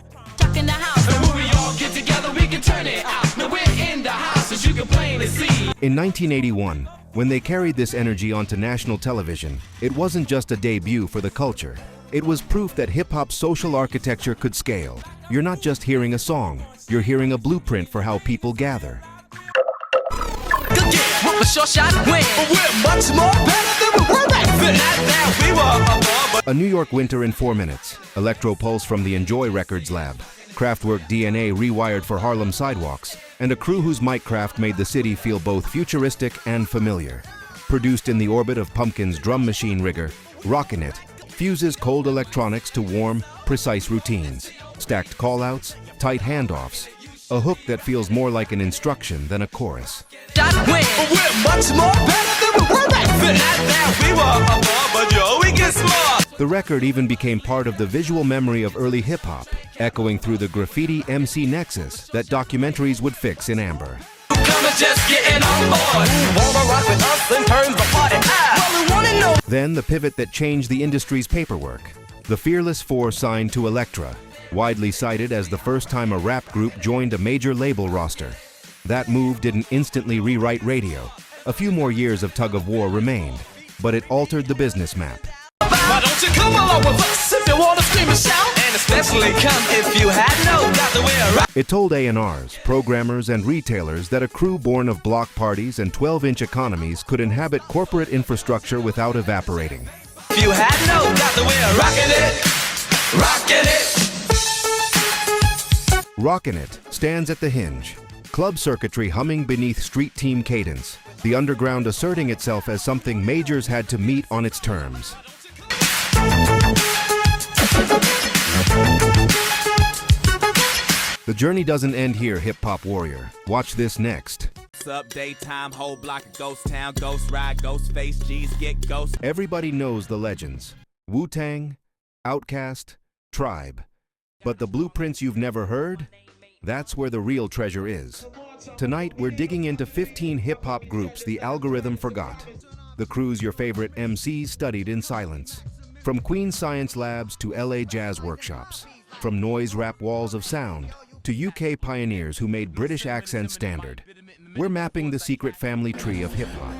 In the house. And when we all get together, we can turn it out. Now we're in the house, as you can plainly see. In 1981, when they carried this energy onto national television, it wasn't just a debut for the culture. It was proof that hip-hop's social architecture could scale. You're not just hearing a song, you're hearing a blueprint for how people gather. A New York winter in 4 minutes. Electro Pulse from the Enjoy Records lab. Kraftwerk DNA rewired for Harlem sidewalks. And a crew whose miccraft made the city feel both futuristic and familiar. Produced in the orbit of Pumpkin's drum machine rigor, Rockin' It fuses cold electronics to warm, precise routines. Stacked callouts, tight handoffs. A hook that feels more like an instruction than a chorus. The record even became part of the visual memory of early hip-hop, echoing through the graffiti MC nexus that documentaries would fix in amber. Then the pivot that changed the industry's paperwork. The Fearless Four signed to Elektra, widely cited as the first time a rap group joined a major label roster. That move didn't instantly rewrite radio. A few more years of tug-of-war remained, but it altered the business map. Why don't you come along with us if you want to scream and shout? And especially come if you had no doubt that we're right. It told A&Rs, programmers, and retailers that a crew born of block parties and 12-inch economies could inhabit corporate infrastructure without evaporating. If you had no doubt that we're rocking it, rocking it. Rockin' It stands at the hinge. Club circuitry humming beneath street team cadence. The underground asserting itself as something majors had to meet on its terms. The journey doesn't end here, hip-hop warrior. Watch this next. What's up, daytime, whole block of ghost town, ghost ride, ghost face, G's get ghost. Everybody knows the legends. Wu-Tang, Outkast, Tribe. But the blueprints you've never heard? That's where the real treasure is. Tonight, we're digging into 15 hip-hop groups the algorithm forgot. The crews your favorite MCs studied in silence. From Queen's Science Labs to LA Jazz Workshops. From noise rap walls of sound to UK pioneers who made British accents standard. We're mapping the secret family tree of hip-hop.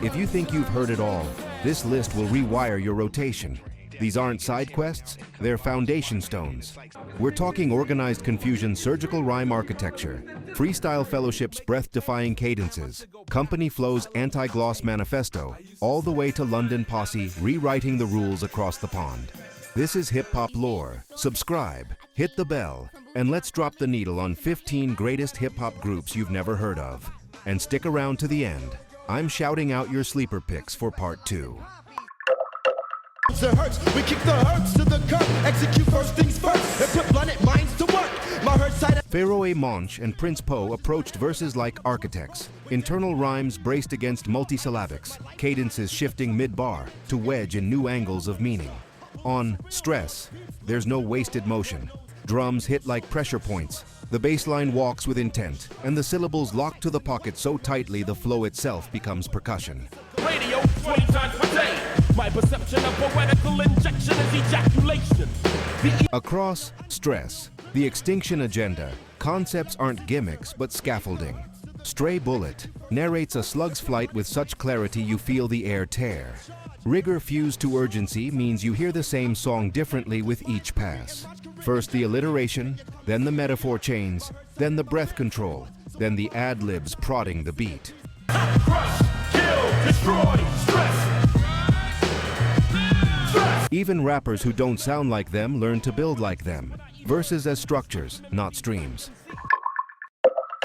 If you think you've heard it all, this list will rewire your rotation. These aren't side quests, they're foundation stones. We're talking organized confusion surgical rhyme architecture, freestyle fellowship's breath-defying cadences, company flow's anti-gloss manifesto, all the way to London Posse rewriting the rules across the pond. This is Hip Hop Lore. Subscribe, hit the bell, and let's drop the needle on 15 greatest hip-hop groups you've never heard of. And stick around to the end. I'm shouting out your sleeper picks for part 2. It hurts. We kick the hurts to the curb. Execute first things first and put blunted minds to work. My hurt side. Pharaoh A. Monch and Prince Poe approached verses like architects. Internal rhymes braced against multisyllabics. Cadences shifting mid-bar to wedge in new angles of meaning. On Stress, there's no wasted motion. Drums hit like pressure points. The bass line walks with intent, and the syllables lock to the pocket so tightly the flow itself becomes percussion. Radio 20 times per day. My perception of poetical injection is ejaculation. Across Stress, the extinction agenda, concepts aren't gimmicks but scaffolding. Stray Bullet narrates a slug's flight with such clarity you feel the air tear. Rigor fused to urgency means you hear the same song differently with each pass. First the alliteration, then the metaphor chains, then the breath control, then the ad-libs prodding the beat. Crush, kill, destroy, stress. Even rappers who don't sound like them learn to build like them. Verses as structures, not streams.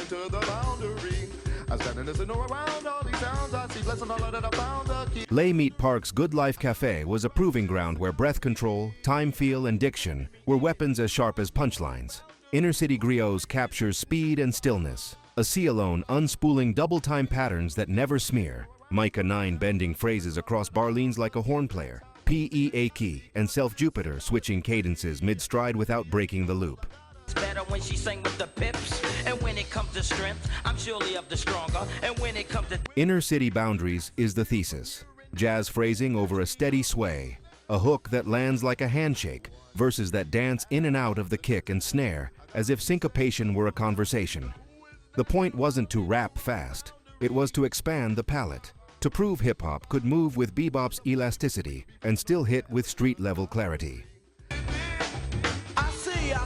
To the boundary. I stand and listen around all these sounds. I see blessing all that I found. Les Meat Park's Good Life Cafe was a proving ground where breath control, time feel, and diction were weapons as sharp as punchlines. Inner City Griots captures speed and stillness. A C alone unspooling double-time patterns that never smear. Micah 9 bending phrases across barleans like a horn player. P.E.A. Key and Self Jupiter switching cadences mid-stride without breaking the loop. It's better when she sang with the pips, and when it comes to strength, I'm surely of the stronger, and when it comes to Inner City Boundaries is the thesis. Jazz phrasing over a steady sway, a hook that lands like a handshake, verses that dance in and out of the kick and snare as if syncopation were a conversation. The point wasn't to rap fast, it was to expand the palette, to prove hip-hop could move with bebop's elasticity and still hit with street-level clarity. I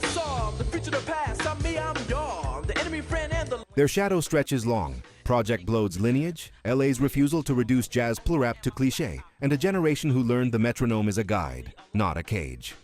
saw the future, the past. I'm me, I'm y'all. The enemy, friend, and the Their shadow stretches long. Project Blode's lineage, LA's refusal to reduce jazz plurap to cliché, and a generation who learned the metronome is a guide, not a cage.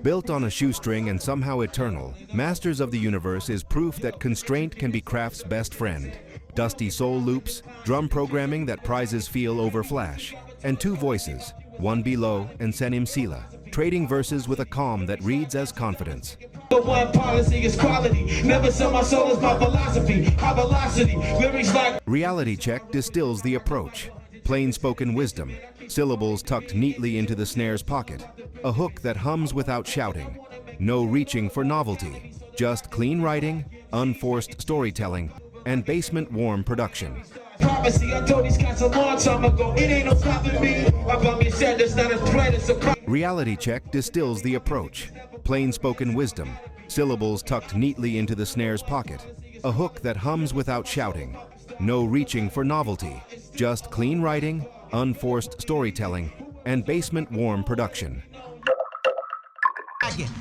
Built on a shoestring and somehow eternal, Masters of the Universe is proof that constraint can be craft's best friend. Dusty soul loops, drum programming that prizes feel over flash, and two voices, one below and Senim Sila, trading verses with a calm that reads as confidence. But one policy is quality. Never sell my soul as my philosophy. High velocity, lyrics like Reality Check distills the approach. Plain-spoken wisdom, syllables tucked neatly into the snare's pocket, a hook that hums without shouting, no reaching for novelty, just clean writing, unforced storytelling, and basement-warm production. prophecy. I told these cats a long time ago, it ain't no stopping me. My mommy said that's not a threat, it's a Reality Check distills the approach. Plain-spoken wisdom, syllables tucked neatly into the snare's pocket, a hook that hums without shouting, no reaching for novelty, just clean writing, unforced storytelling, and basement-warm production.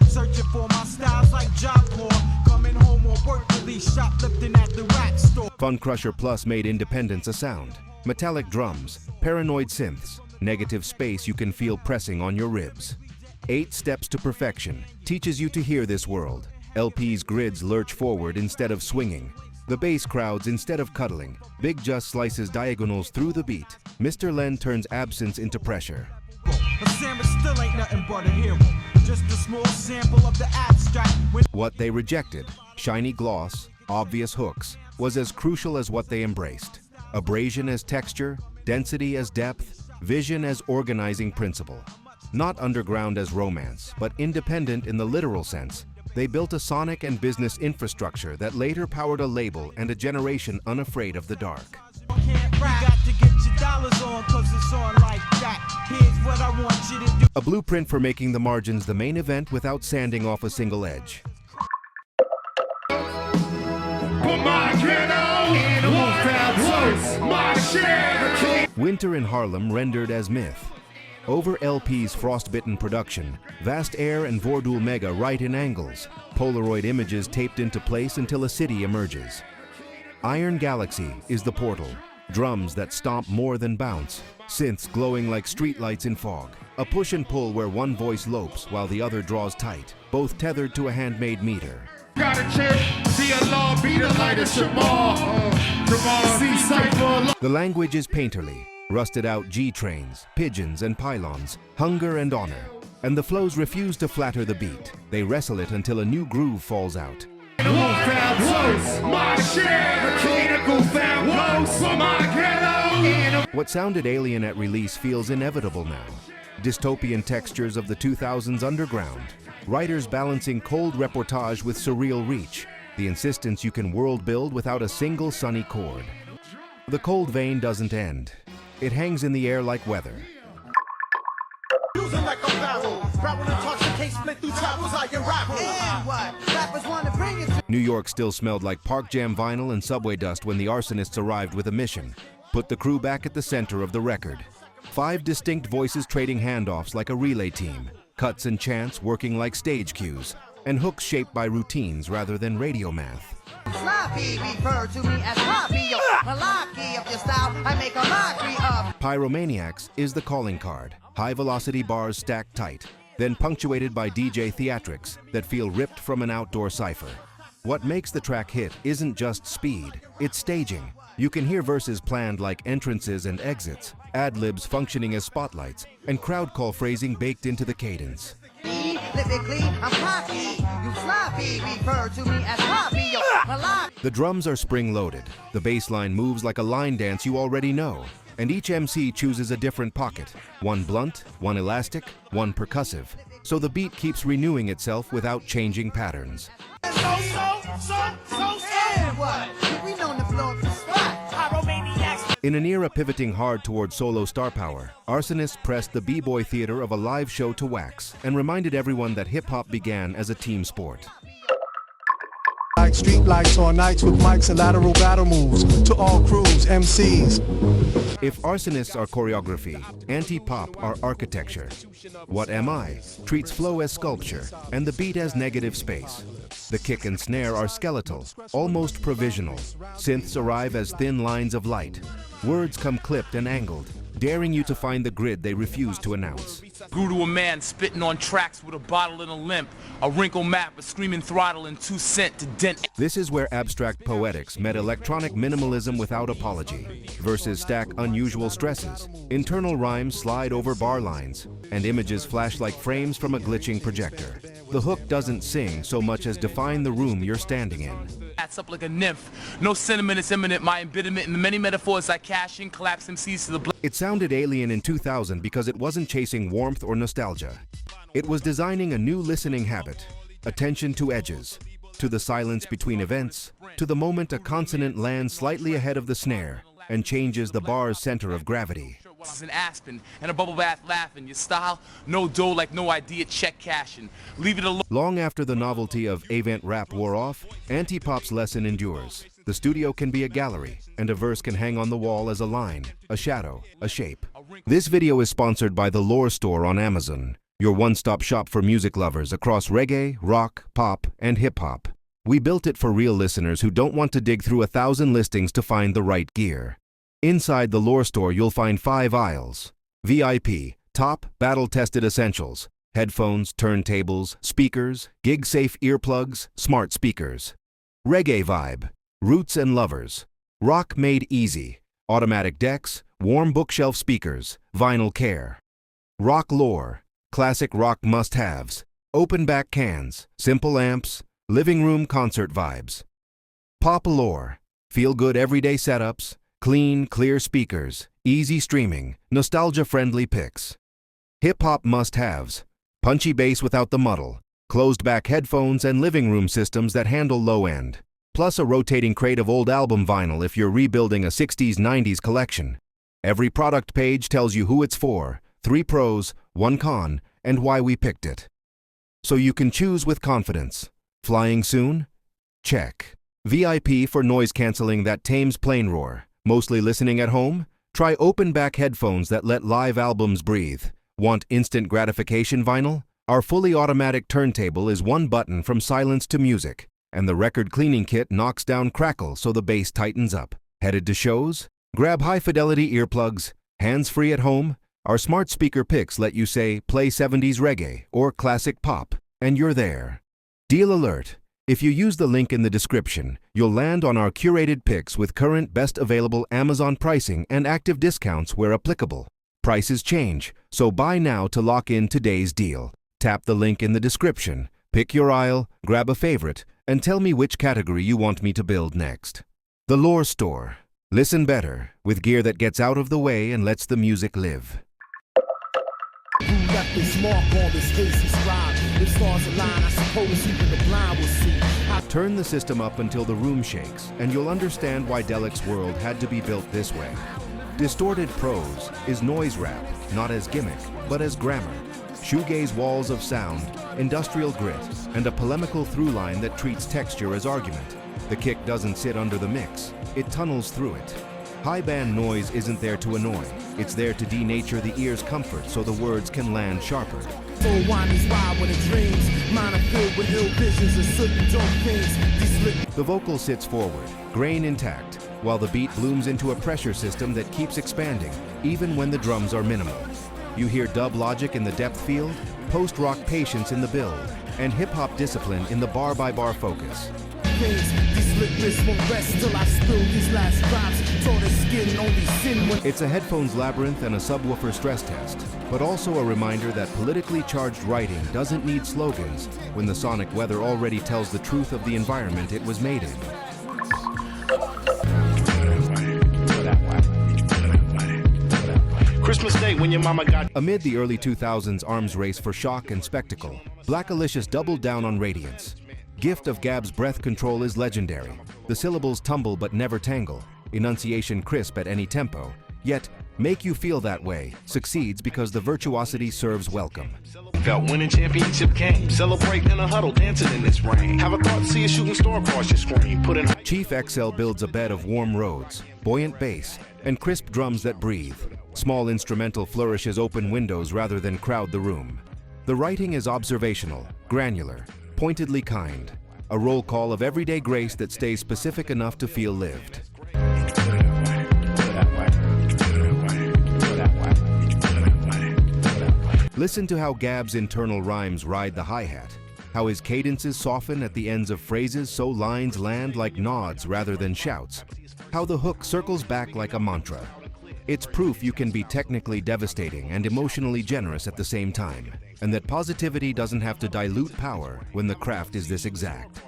Searching for my styles like Job Corps, coming home on work release, shoplifting at the rack store. Fun Crusher Plus made independence a sound. Metallic drums, paranoid synths, negative space you can feel pressing on your ribs. 8 Steps to Perfection teaches you to hear this world. LP's grids lurch forward instead of swinging. The bass crowds instead of cuddling. Big Just slices diagonals through the beat. Mr. Len turns absence into pressure. But Sam still ain't nothing but a hero. Just a small sample of the abstract. What they rejected, shiny gloss, obvious hooks, was as crucial as what they embraced. Abrasion as texture, density as depth, vision as organizing principle. Not underground as romance, but independent in the literal sense. They built a sonic and business infrastructure that later powered a label and a generation unafraid of the dark. A blueprint for making the margins the main event without sanding off a single edge. Winter in Harlem rendered as myth. Over LP's frostbitten production, Vast Air and Vordul Mega write in angles, Polaroid images taped into place until a city emerges. Iron Galaxy is the portal, drums that stomp more than bounce, synths glowing like streetlights in fog, a push and pull where one voice lopes while the other draws tight, both tethered to a handmade meter. The language is painterly. Rusted out G-trains, pigeons and pylons, hunger and honor. And the flows refuse to flatter the beat. They wrestle it until a new groove falls out. What sounded alien at release feels inevitable now. Dystopian textures of the 2000s underground. Writers balancing cold reportage with surreal reach. The insistence you can world build without a single sunny chord. The cold vein doesn't end. It hangs in the air like weather. ain't split through chapels like your rap. And what? Rappers wanna bring it to New York still smelled like Park Jam vinyl and subway dust when the arsonists arrived with a mission. Put the crew back at the center of the record. 5 distinct voices trading handoffs like a relay team. Cuts and chants working like stage cues. And hooks shaped by routines rather than radio math. sloppy. Refer to me as hobby. Malaki of your style, I make a mockery of. Pyromaniacs is the calling card. High-velocity bars stacked tight, then punctuated by DJ theatrics that feel ripped from an outdoor cipher. What makes the track hit isn't just speed, it's staging. You can hear verses planned like entrances and exits, ad-libs functioning as spotlights, and crowd call phrasing baked into the cadence. Lyrically, I'm cocky. You sloppy. Refer to me as hobby. The drums are spring-loaded. The bass line moves like a line dance you already know. And each MC chooses a different pocket. One blunt, one elastic, one percussive. So the beat keeps renewing itself without changing patterns. And what? We know the floor for spot. Pyromaniacs. In an era pivoting hard toward solo star power, arsonists pressed the b-boy theater of a live show to wax and reminded everyone that hip-hop began as a team sport. Like street lights on nights with mics and lateral battle moves to all crews, MCs. If arsonists are choreography, anti-pop are architecture. What Am I treats flow as sculpture and the beat as negative space. The kick and snare are skeletal, almost provisional. Synths arrive as thin lines of light. Words come clipped and angled, daring you to find the grid they refuse to announce. Grew to a man spitting on tracks with a bottle and a limp, a wrinkle map, a screaming throttle, and 2 cents to dent. This is where abstract poetics met electronic minimalism without apology. Verses stack unusual stresses, internal rhymes slide over bar lines, and images flash like frames from a glitching projector. The hook doesn't sing so much as define the room you're standing in. That's up like a nymph. No sentiment is imminent. My embitterment in the many metaphors I cash in, collapse MCs to the It sounded alien in 2000 because it wasn't chasing warmth or nostalgia. It was designing a new listening habit, attention to edges, to the silence between events, to the moment a consonant lands slightly ahead of the snare and changes the bar's center of gravity. An aspen and a bubble bath laughing. Your style, no dough like no idea, check cashing. Leave it alone. Long after the novelty of avant rap wore off, anti-pop's lesson endures. The studio can be a gallery, and a verse can hang on the wall as a line, a shadow, a shape. This video is sponsored by the Lore Store on Amazon, your one-stop shop for music lovers across reggae, rock, pop, and hip-hop. We built it for real listeners who don't want to dig through 1,000 listings to find the right gear. Inside the Lore Store, you'll find 5 aisles. VIP, top, battle-tested essentials. Headphones, turntables, speakers, gig-safe earplugs, smart speakers. Reggae vibe, roots and lovers. Rock made easy, automatic decks, warm bookshelf speakers, vinyl care. Rock lore, classic rock must-haves. Open back cans, simple amps, living room concert vibes. Pop lore, feel-good everyday setups, clean, clear speakers, easy streaming, nostalgia-friendly picks. Hip-hop must-haves, punchy bass without the muddle, closed-back headphones and living room systems that handle low-end, plus a rotating crate of old album vinyl if you're rebuilding a 60s-90s collection. Every product page tells you who it's for, 3 pros, 1 con, and why we picked it. So you can choose with confidence. Flying soon? Check. VIP for noise canceling that tames plane roar. Mostly listening at home? Try open-back headphones that let live albums breathe. Want instant gratification vinyl? Our fully automatic turntable is 1 button from silence to music, and the record cleaning kit knocks down crackle so the bass tightens up. Headed to shows? Grab high-fidelity earplugs. Hands-free at home? Our smart speaker picks let you say, play 70s reggae or classic pop, and you're there. Deal alert! If you use the link in the description, you'll land on our curated picks with current best available Amazon pricing and active discounts where applicable. Prices change, so buy now to lock in today's deal. Tap the link in the description, pick your aisle, grab a favorite, and tell me which category you want me to build next. The Lore Store. Listen better, with gear that gets out of the way and lets the music live. Who left this mark on this hazy scribe? If stars align, I suppose even the blind will see. Turn the system up until the room shakes, and you'll understand why Delic's world had to be built this way. Distorted prose is noise rap, not as gimmick, but as grammar. Shoegaze walls of sound, industrial grit, and a polemical through line that treats texture as argument. The kick doesn't sit under the mix, it tunnels through it. High band noise isn't there to annoy, it's there to denature the ear's comfort so the words can land sharper. Full wine is wild with the dreams. Mine are filled with ill visions and certain dope things. The vocal sits forward, grain intact, while the beat blooms into a pressure system that keeps expanding, even when the drums are minimal. You hear dub logic in the depth field, post-rock patience in the build, and hip-hop discipline in the bar-by-bar focus. It's a headphones labyrinth and a subwoofer stress test, but also a reminder that politically charged writing doesn't need slogans when the sonic weather already tells the truth of the environment it was made in. Christmas Day when your mama got... Amid the early 2000s arms race for shock and spectacle, Blackalicious doubled down on radiance. Gift of Gab's breath control is legendary. The syllables tumble but never tangle, enunciation crisp at any tempo, yet Make You Feel That Way succeeds because the virtuosity serves welcome. Felt winning championship game, celebrate in a huddle, dancing in this rain. Have a thought, see a shooting star across your screen. Put in... Chief XL builds a bed of warm roads, buoyant bass, and crisp drums that breathe. Small instrumental flourishes open windows rather than crowd the room. The writing is observational, granular, pointedly kind, a roll call of everyday grace that stays specific enough to feel lived. Listen to how Gab's internal rhymes ride the hi-hat, how his cadences soften at the ends of phrases so lines land like nods rather than shouts, how the hook circles back like a mantra. It's proof you can be technically devastating and emotionally generous at the same time, and that positivity doesn't have to dilute power when the craft is this exact.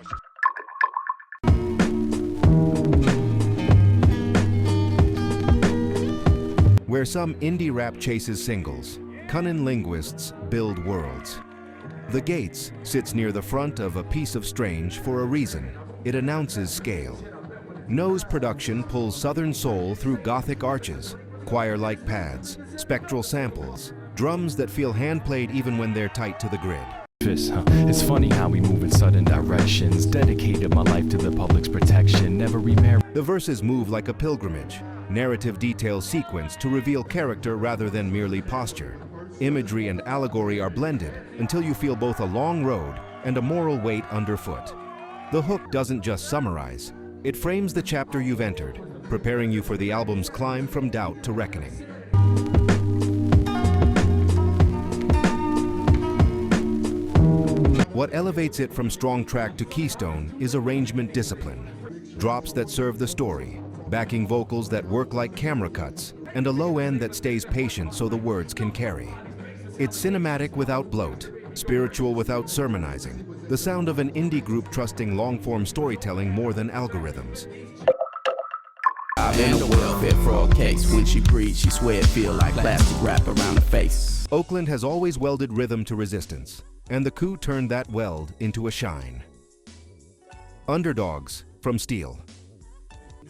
Where some indie rap chases singles, cunning linguists build worlds. The Gates sits near the front of A Piece of Strange for a reason. It announces scale. Nose Production pulls Southern soul through Gothic arches, choir-like pads, spectral samples, drums that feel hand-played even when they're tight to the grid. It's funny how we move in sudden directions. Dedicated my life to the public's protection, never remarried. The verses move like a pilgrimage, narrative details sequence to reveal character rather than merely posture. Imagery and allegory are blended until you feel both a long road and a moral weight underfoot. The hook doesn't just summarize, it frames the chapter you've entered, preparing you for the album's climb from doubt to reckoning. What elevates it from strong track to keystone is arrangement discipline. Drops that serve the story, backing vocals that work like camera cuts, and a low end that stays patient so the words can carry. It's cinematic without bloat, spiritual without sermonizing, the sound of an indie group trusting long-form storytelling more than algorithms. And the welfare frog cakes. When she breathes, she swear it feel like plastic wrap around her face. Oakland has always welded rhythm to resistance, and the coup turned that weld into a shine. Underdogs from Steel.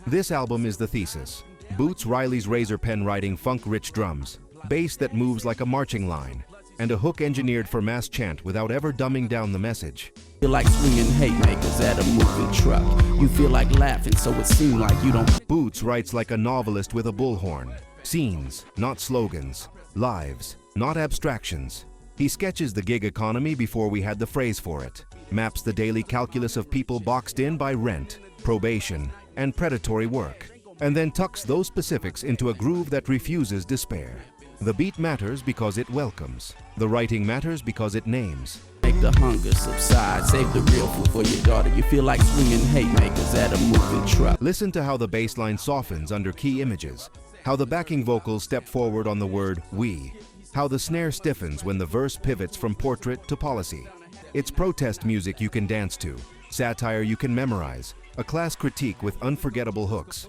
This album is the thesis. Boots Riley's razor pen writing funk-rich drums, bass that moves like a marching line, and a hook engineered for mass chant without ever dumbing down the message. Feel like swinging haymakers at a moving truck. You feel like laughing, so it seems like you don't. Boots writes like a novelist with a bullhorn. Scenes, not slogans. Lives, not abstractions. He sketches the gig economy before we had the phrase for it. Maps the daily calculus of people boxed in by rent, probation, and predatory work. And then tucks those specifics into a groove that refuses despair. The beat matters because it welcomes. The writing matters because it names. Make the hunger subside. Save the real food for your daughter. You feel like swinging haymakers at a moving truck. Listen to how the bass line softens under key images. How the backing vocals step forward on the word we. How the snare stiffens when the verse pivots from portrait to policy. It's protest music you can dance to. Satire you can memorize. A class critique with unforgettable hooks.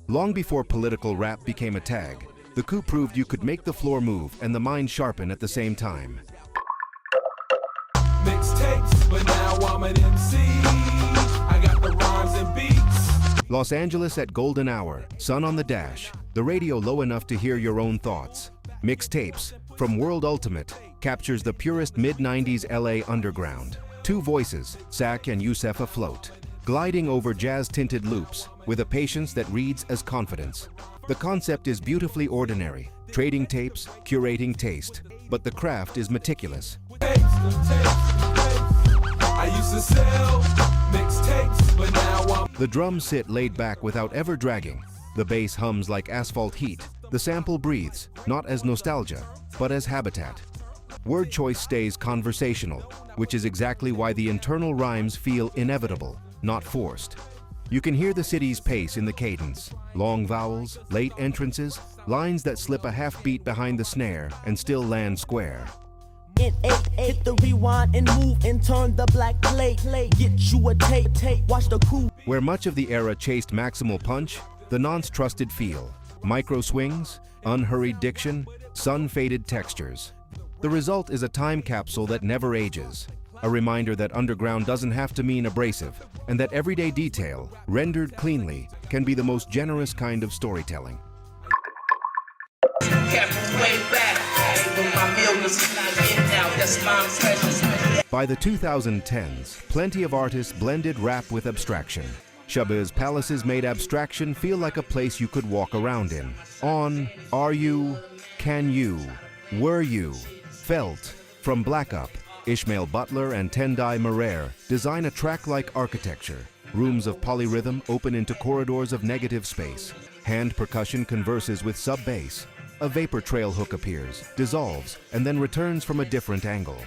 Long before political rap became a tag, the coup proved you could make the floor move and the mind sharpen at the same time. Mixtapes, but now I'm an MC. I got the rhymes and beats. Los Angeles at golden hour, sun on the dash, the radio low enough to hear your own thoughts. Mixtapes, from World Ultimate, captures the purest mid-90s LA underground. Two voices, Sack and Yusef afloat, gliding over jazz-tinted loops with a patience that reads as confidence. The concept is beautifully ordinary, trading tapes, curating taste, but the craft is meticulous. I used to sell mixtapes, but now The drums sit laid back without ever dragging. The bass hums like asphalt heat. The sample breathes, not as nostalgia, but as habitat. Word choice stays conversational, which is exactly why the internal rhymes feel inevitable, not forced. You can hear the city's pace in the cadence. Long vowels, late entrances, lines that slip a half beat behind the snare and still land square. Hit the rewind and move and turn the black plate. Get you a tape, watch the crew. Where much of the era chased maximal punch, the nonce trusted feel. Micro swings, unhurried diction, sun-faded textures. The result is a time capsule that never ages. A reminder that underground doesn't have to mean abrasive, and that everyday detail, rendered cleanly, can be the most generous kind of storytelling. By the 2010s, plenty of artists blended rap with abstraction. Shabazz Palaces made abstraction feel like a place you could walk around in. On, Are You, Can You, Were You, Felt. From Black Up, Ishmael Butler and Tendai Morer design a track-like architecture. Rooms of polyrhythm open into corridors of negative space. Hand percussion converses with sub-bass. A vapor trail hook appears, dissolves, and then returns from a different angle.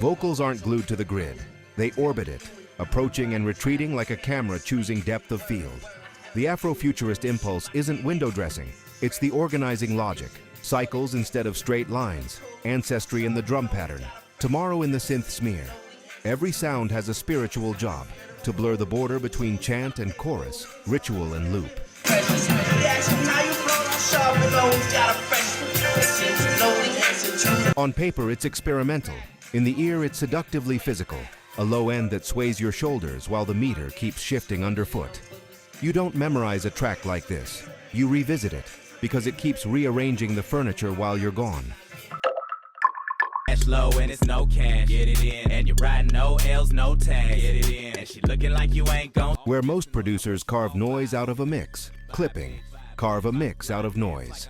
Vocals aren't glued to the grid. They orbit it, approaching and retreating like a camera choosing depth of field. The Afrofuturist impulse isn't window dressing. It's the organizing logic. Cycles instead of straight lines. Ancestry in the drum pattern. Tomorrow in the synth smear. Every sound has a spiritual job, to blur the border between chant and chorus, ritual and loop. On paper, it's experimental. In the ear, it's seductively physical. A low end that sways your shoulders while the meter keeps shifting underfoot. You don't memorize a track like this. You revisit it, because it keeps rearranging the furniture while you're gone. Cash low and it's no cash. Get it in. And you're riding no L's, no tag. Get it in. And she looking like you ain't gon'. Where most producers carve noise out of a mix. Clipping. Carve a mix out of noise.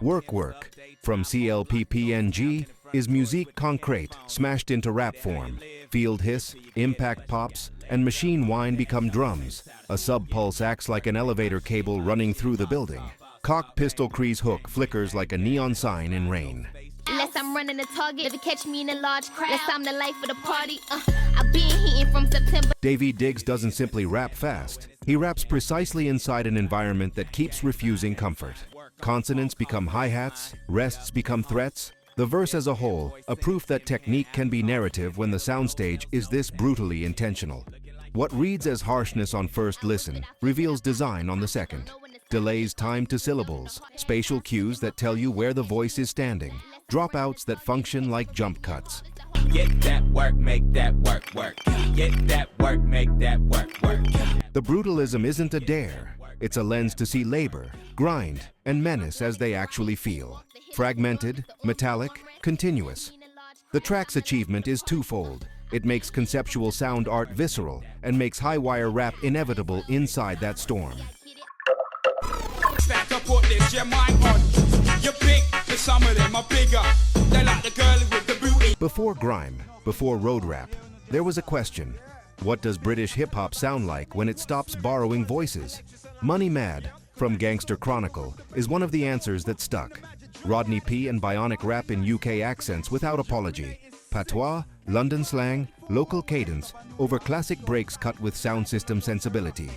Work. From CLPPNG is musique concrete smashed into rap form. Field hiss, impact pops, and machine whine become drums. A sub-pulse acts like an elevator cable running through the building. Cock pistol crease hook flickers like a neon sign in rain. Unless I'm running a target, never catch me in a large crowd. Unless I'm the life of the party, I've been hitting from September. Davey Diggs doesn't simply rap fast. He raps precisely inside an environment that keeps refusing comfort. Consonants become hi-hats, rests become threats. The verse as a whole, a proof that technique can be narrative when the soundstage is this brutally intentional. What reads as harshness on first listen reveals design on the second. Delays time to syllables, spatial cues that tell you where the voice is standing. Dropouts that function like jump cuts. Get that work, make that work. Get that work, make that work. The brutalism isn't a dare. It's a lens to see labor, grind, and menace as they actually feel. Fragmented, metallic, continuous. The track's achievement is twofold. It makes conceptual sound art visceral and makes high-wire rap inevitable inside that storm. Stack up what this, yeah, my on. You're big, but some of them are bigger. They like the girl with the booty. Before grime, before road rap, there was a question. What does British hip-hop sound like when it stops borrowing voices? Money Mad, from Gangster Chronicle, is one of the answers that stuck. Rodney P and bionic rap in UK accents without apology. Patois, London slang, local cadence, over classic breaks cut with sound system sensibility.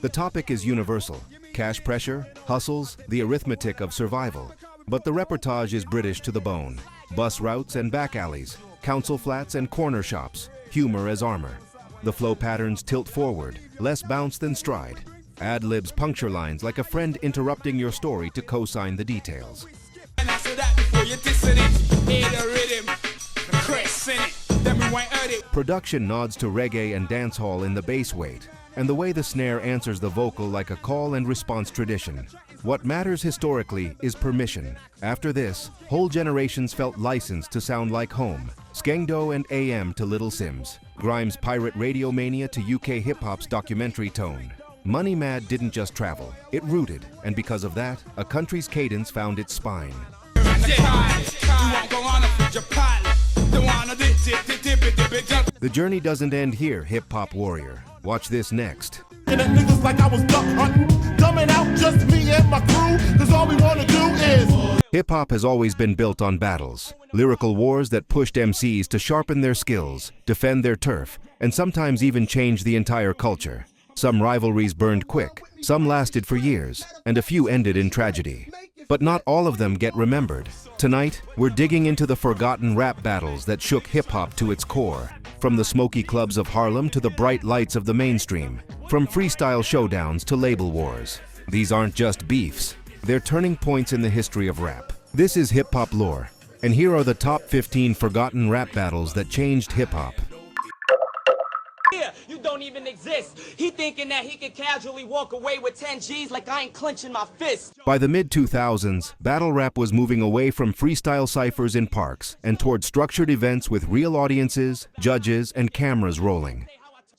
The topic is universal. Cash pressure, hustles, the arithmetic of survival. But the reportage is British to the bone. Bus routes and back alleys, council flats and corner shops, humor as armor. The flow patterns tilt forward, less bounce than stride. Ad-libs puncture lines like a friend interrupting your story to co-sign the details. And after that, before you're dissing it, hear the rhythm, the crest in it. Then we you ain't heard it. Production nods to reggae and dancehall in the bass weight, and the way the snare answers the vocal like a call and response tradition. What matters historically is permission. After this, whole generations felt licensed to sound like home. Skengdo and AM to Little Sims. Grimes' pirate radio mania to UK hip-hop's documentary tone. Money Mad didn't just travel, it rooted, and because of that, a country's cadence found its spine. The journey doesn't end here, hip-hop warrior. Watch this next. Niggas like I was duck hunting, coming out just me and my crew, cause all we wanna do is Hip-hop has always been built on battles, lyrical wars that pushed MCs to sharpen their skills, defend their turf, and sometimes even change the entire culture. Some rivalries burned quick, some lasted for years, and a few ended in tragedy. But not all of them get remembered. Tonight, we're digging into the forgotten rap battles that shook hip-hop to its core. From the smoky clubs of Harlem to the bright lights of the mainstream. From freestyle showdowns to label wars. These aren't just beefs. They're turning points in the history of rap. This is Hip Hop Lore, and here are the top 15 forgotten rap battles that changed hip-hop. You don't even exist. He thinking that he can casually walk away with 10 G's like I ain't clenching my fist. By the mid-2000s, battle rap was moving away from freestyle ciphers in parks and toward structured events with real audiences, judges, and cameras rolling.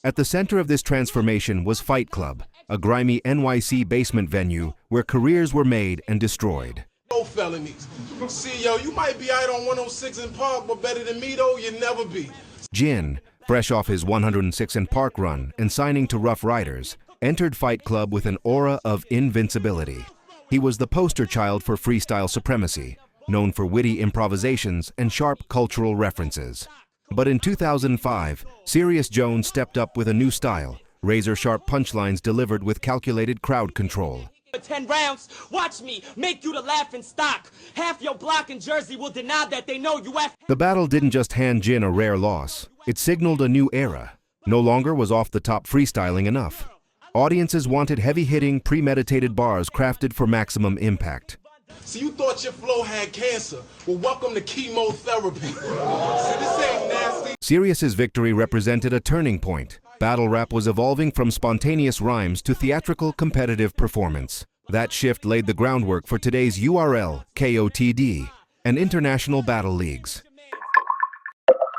At the center of this transformation was Fight Club, a grimy NYC basement venue where careers were made and destroyed. No felonies. See, yo, you might be out on 106 in Park, but better than me, though, you'll never be. Jin, fresh off his 106 in Park run and signing to Rough Riders, entered Fight Club with an aura of invincibility. He was the poster child for freestyle supremacy, known for witty improvisations and sharp cultural references. But in 2005, Serious Jones stepped up with a new style, razor-sharp punchlines delivered with calculated crowd control. 10 rounds, watch me make you the laughing stock. Half your block in Jersey will deny that they know you after. The battle didn't just hand Jin a rare loss, it signaled a new era. No longer was off-the-top freestyling enough. Audiences wanted heavy-hitting, premeditated bars crafted for maximum impact. See, you thought your flow had cancer. Well, welcome to chemotherapy. See, this ain't nasty. Serious's victory represented a turning point. Battle rap was evolving from spontaneous rhymes to theatrical, competitive performance. That shift laid the groundwork for today's URL, KOTD, and international battle leagues.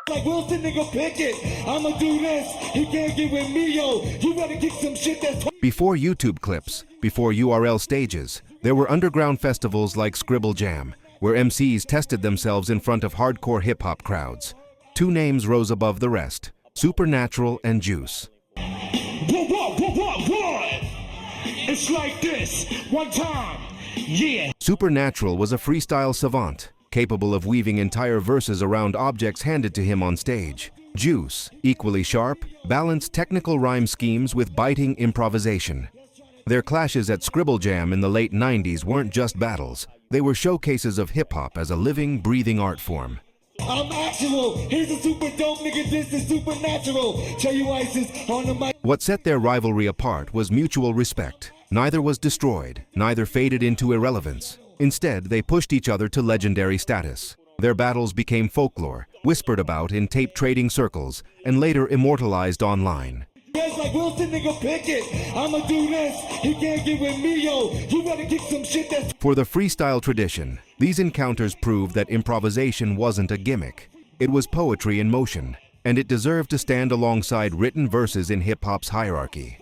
Like Wilson, nigga, pick it. I'ma do this. He can't get with me, yo. You better kick some shit that's... Before YouTube clips, before URL stages, there were underground festivals like Scribble Jam, where MCs tested themselves in front of hardcore hip-hop crowds. Two names rose above the rest, Supernatural and Juice. It's like this, one time, yeah. Supernatural was a freestyle savant, capable of weaving entire verses around objects handed to him on stage. Juice, equally sharp, balanced technical rhyme schemes with biting improvisation. Their clashes at Scribble Jam in the late 90s weren't just battles, they were showcases of hip-hop as a living, breathing art form. I'm actual, he's a super dope nigga, this is supernatural. Tell you ISIS on the mic. What set their rivalry apart was mutual respect. Neither was destroyed, neither faded into irrelevance. Instead, they pushed each other to legendary status. Their battles became folklore, whispered about in tape trading circles, and later immortalized online. It's like Wilson, nigga, pick it. I'ma do this. He can't get with me, yo. You better kick some shit that's... For the freestyle tradition, these encounters proved that improvisation wasn't a gimmick. It was poetry in motion, and it deserved to stand alongside written verses in hip-hop's hierarchy.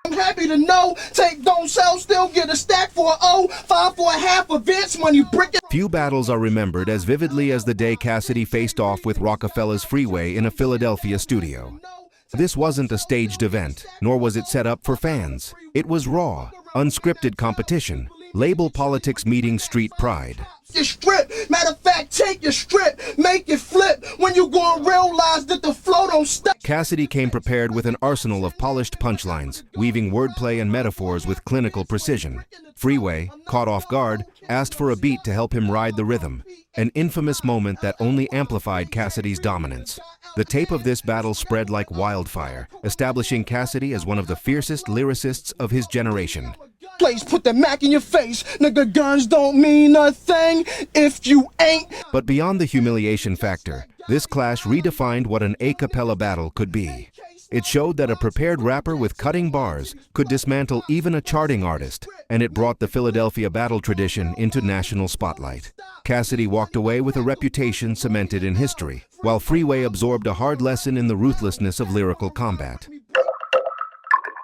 I'm happy to know, tape don't sell, still get a stack for an O, 5 for a half advance money, brick it. Few battles are remembered as vividly as the day Cassidy faced off with Rockefeller's Freeway in a Philadelphia studio. This wasn't a staged event, nor was it set up for fans. It was raw, unscripted competition, label politics meeting street pride. Your strip, matter of fact, take your strip, make it flip. When you gonna realize that the flow don't stop. Cassidy came prepared with an arsenal of polished punchlines, weaving wordplay and metaphors with clinical precision. Freeway, caught off guard, asked for a beat to help him ride the rhythm, an infamous moment that only amplified Cassidy's dominance. The tape of this battle spread like wildfire, establishing Cassidy as one of the fiercest lyricists of his generation. Place, put the Mac in your face, nigga, guns don't mean a thing if you ain't. But beyond the humiliation factor, This clash redefined what an a cappella battle could be. It showed that a prepared rapper with cutting bars could dismantle even a charting artist, and it brought the Philadelphia battle tradition into national spotlight. Cassidy walked away with a reputation cemented in history, while Freeway absorbed a hard lesson in the ruthlessness of lyrical combat.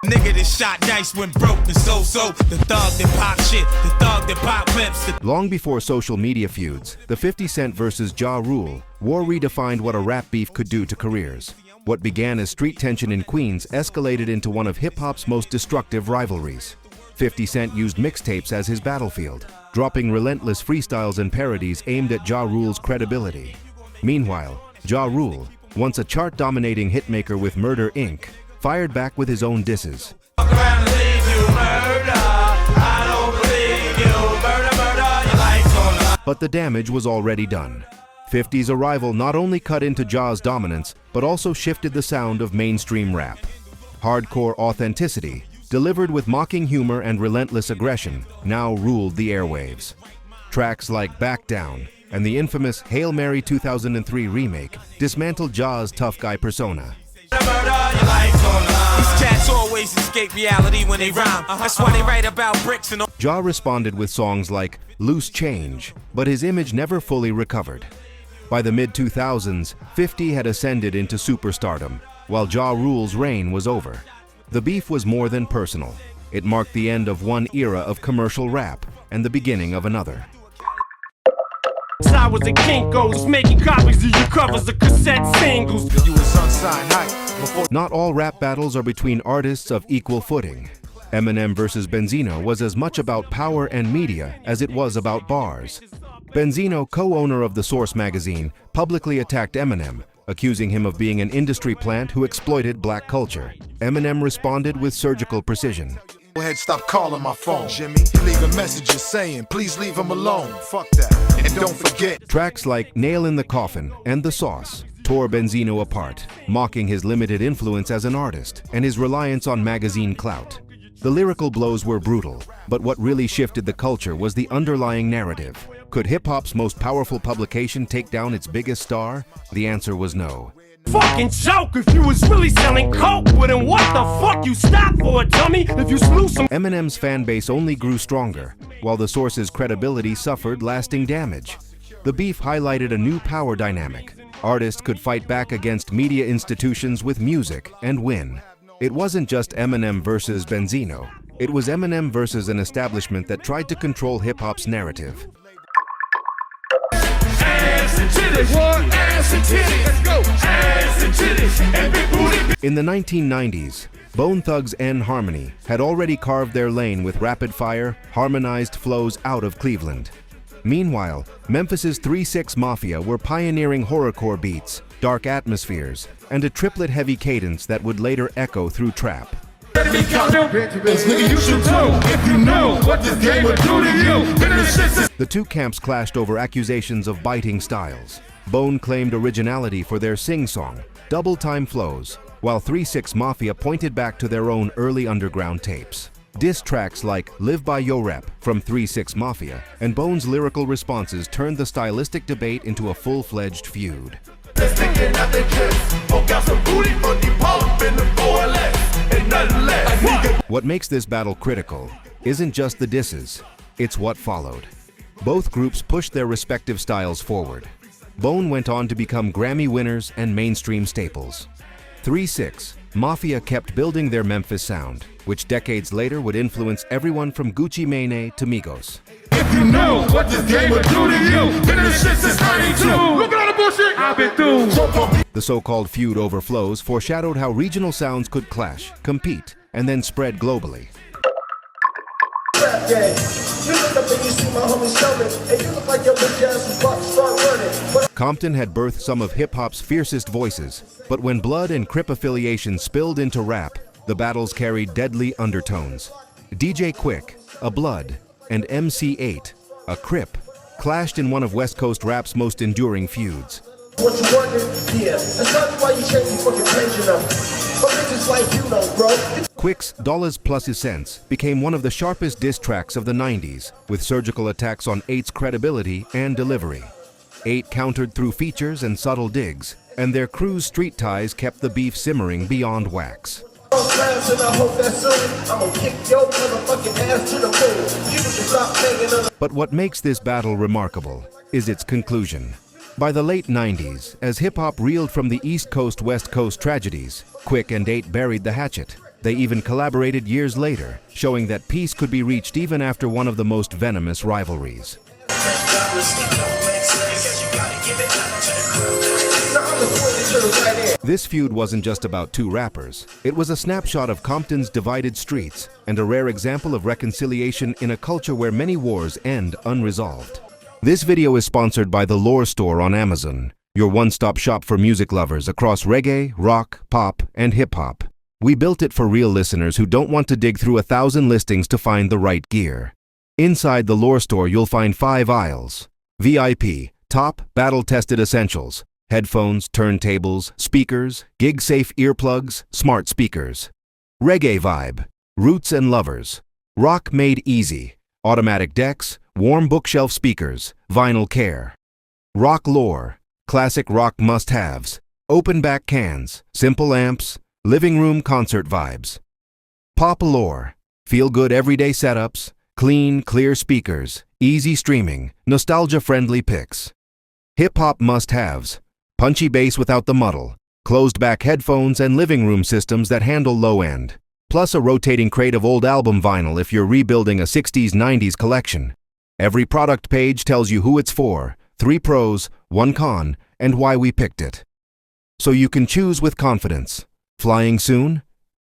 Nigga that shot dice went broke and so the thug that pop shit, the thug that pop clips. Long before social media feuds, the 50 Cent versus Ja Rule war redefined what a rap beef could do to careers. What began as street tension in Queens escalated into one of hip-hop's most destructive rivalries. 50 Cent used mixtapes as his battlefield, dropping relentless freestyles and parodies aimed at Ja Rule's credibility. Meanwhile, Ja Rule, once a chart-dominating hitmaker with Murder Inc., fired back with his own disses. But the damage was already done. 50's arrival not only cut into Ja's dominance, but also shifted the sound of mainstream rap. Hardcore authenticity, delivered with mocking humor and relentless aggression, now ruled the airwaves. Tracks like Back Down and the infamous Hail Mary 2003 remake dismantled Ja's tough guy persona. These cats always escape reality when they rhyme. That's why they write about bricks and all. Ja responded with songs like Loose Change, but his image never fully recovered. By the mid-2000s, 50 had ascended into superstardom, while Ja Rule's reign was over. The beef was more than personal. It marked the end of one era of commercial rap and the beginning of another. I was a Kinko's making copies of you covers of cassette singles. You was Sunshine Heights. Not all rap battles are between artists of equal footing. Eminem versus Benzino was as much about power and media as it was about bars. Benzino, co-owner of The Source magazine, publicly attacked Eminem, accusing him of being an industry plant who exploited black culture. Eminem responded with surgical precision. Go ahead, stop calling my phone, Jimmy. Leaving messages saying, please leave him alone. Fuck that. And don't forget. Tracks like Nail in the Coffin and The Sauce tore Benzino apart, mocking his limited influence as an artist and his reliance on magazine clout. The lyrical blows were brutal, but what really shifted the culture was the underlying narrative. Could hip-hop's most powerful publication take down its biggest star? The answer was no. Fucking joke, if you was really selling coke, well then what the fuck you stop for, dummy? If you slew some. Eminem's fan base only grew stronger, while The Source's credibility suffered lasting damage. The beef highlighted a new power dynamic. Artists could fight back against media institutions with music and win. It wasn't just Eminem versus Benzino. It was Eminem versus an establishment that tried to control hip-hop's narrative. In the 1990s, Bone Thugs and Harmony had already carved their lane with rapid-fire, harmonized flows out of Cleveland. Meanwhile, Memphis's 3-6 Mafia were pioneering horrorcore beats, dark atmospheres, and a triplet-heavy cadence that would later echo through trap. The two camps clashed over accusations of biting styles. Bone claimed originality for their sing-song, double-time flows, while 3-6 Mafia pointed back to their own early underground tapes. Diss tracks like Live by Yo Rep from 3-6 Mafia and Bone's lyrical responses turned the stylistic debate into a full-fledged feud. What makes this battle critical isn't just the disses, it's what followed. Both groups pushed their respective styles forward. Bone went on to become Grammy winners and mainstream staples. 3-6 Mafia kept building their Memphis sound, which decades later would influence everyone from Gucci Mane to Migos. If you know what this game would do to you, been in this shit since 92. Look at all the bullshit I've been through. The so-called feud overflows foreshadowed how regional sounds could clash, compete, and then spread globally. Compton had birthed some of hip-hop's fiercest voices, but when blood and Crip affiliation spilled into rap, the battles carried deadly undertones. DJ Quick, a Blood, and MC8, a Crip, clashed in one of West Coast rap's most enduring feuds. What you wondering? Yeah, that's probably why you change your fucking pension up. But bitches like you know, bro. Quick's Dollars Plus Cents became one of the sharpest diss tracks of the 90s, with surgical attacks on 8's credibility and delivery. 8 countered through features and subtle digs, and their crew's street ties kept the beef simmering beyond wax. But what makes this battle remarkable is its conclusion. By the late 90s, as hip-hop reeled from the East Coast-West Coast tragedies, Quick and 8 buried the hatchet. They even collaborated years later, showing that peace could be reached even after one of the most venomous rivalries. This feud wasn't just about 2 rappers. It was a snapshot of Compton's divided streets and a rare example of reconciliation in a culture where many wars end unresolved. This video is sponsored by the Lore Store on Amazon, your one-stop shop for music lovers across reggae, rock, pop, and hip-hop. We built it for real listeners who don't want to dig through 1,000 listings to find the right gear. Inside the Lore Store, you'll find 5 aisles. VIP, top, battle-tested essentials. Headphones, turntables, speakers, gig-safe earplugs, smart speakers. Reggae vibe, roots and lovers. Rock made easy, automatic decks, warm bookshelf speakers, vinyl care. Rock lore, classic rock must-haves, open back cans, simple amps, living room concert vibes. Pop lore, feel-good everyday setups, clean, clear speakers, easy streaming, nostalgia-friendly picks. Hip-hop must-haves, punchy bass without the muddle, closed-back headphones and living room systems that handle low-end, plus a rotating crate of old album vinyl if you're rebuilding a 60s-90s collection. Every product page tells you who it's for, 3 pros, 1 con, and why we picked it. So you can choose with confidence. Flying soon?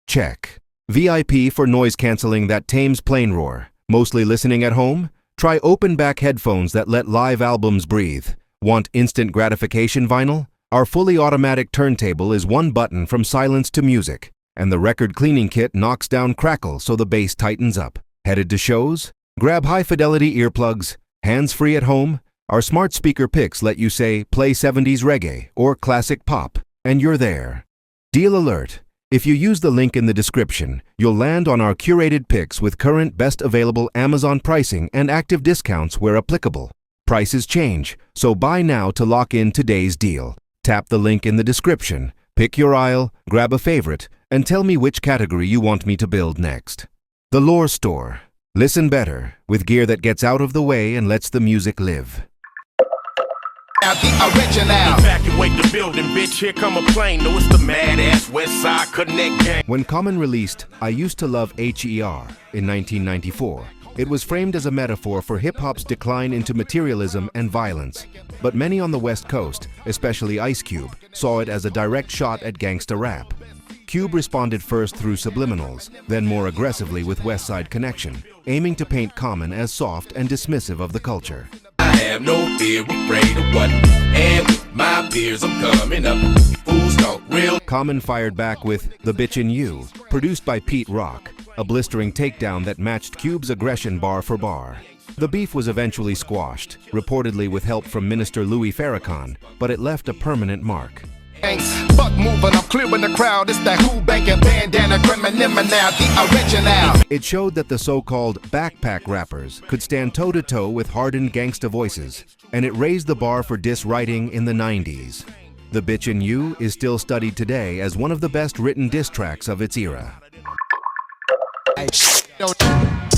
Check. VIP for noise canceling that tames plane roar. Mostly listening at home? Try open-back headphones that let live albums breathe. Want instant gratification vinyl? Our fully automatic turntable is 1 button from silence to music, and the record cleaning kit knocks down crackle so the bass tightens up. Headed to shows? Grab high-fidelity earplugs, hands-free at home. Our smart speaker picks let you say, play 70s reggae or classic pop, and you're there. Deal alert! If you use the link in the description, you'll land on our curated picks with current best available Amazon pricing and active discounts where applicable. Prices change, so buy now to lock in today's deal. Tap the link in the description, pick your aisle, grab a favorite, and tell me which category you want me to build next. The Lore Store. Listen better, with gear that gets out of the way and lets the music live. Evacuate the building, bitch, here come a plane. No, it's the mad-ass West Side Connect gang. When Common released I Used to Love HER in 1994, it was framed as a metaphor for hip-hop's decline into materialism and violence. But many on the West Coast, especially Ice Cube, saw it as a direct shot at gangsta rap. Cube responded first through subliminals, then more aggressively with West Side Connection, aiming to paint Common as soft and dismissive of the culture. I have no fear, afraid of what, and with my peers I'm coming up. Fools talk real. Common fired back with The Bitch in You, produced by Pete Rock, a blistering takedown that matched Cube's aggression bar for bar. The beef was eventually squashed, reportedly with help from Minister Louis Farrakhan, but it left a permanent mark. Fuck moving, I'm clearing the crowd. It's that who banking bandana criminal now, the original. It showed that the so-called backpack rappers could stand toe-to-toe with hardened gangsta voices, and it raised the bar for diss writing in the 90s. The Bitch in You is still studied today as one of the best written diss tracks of its era.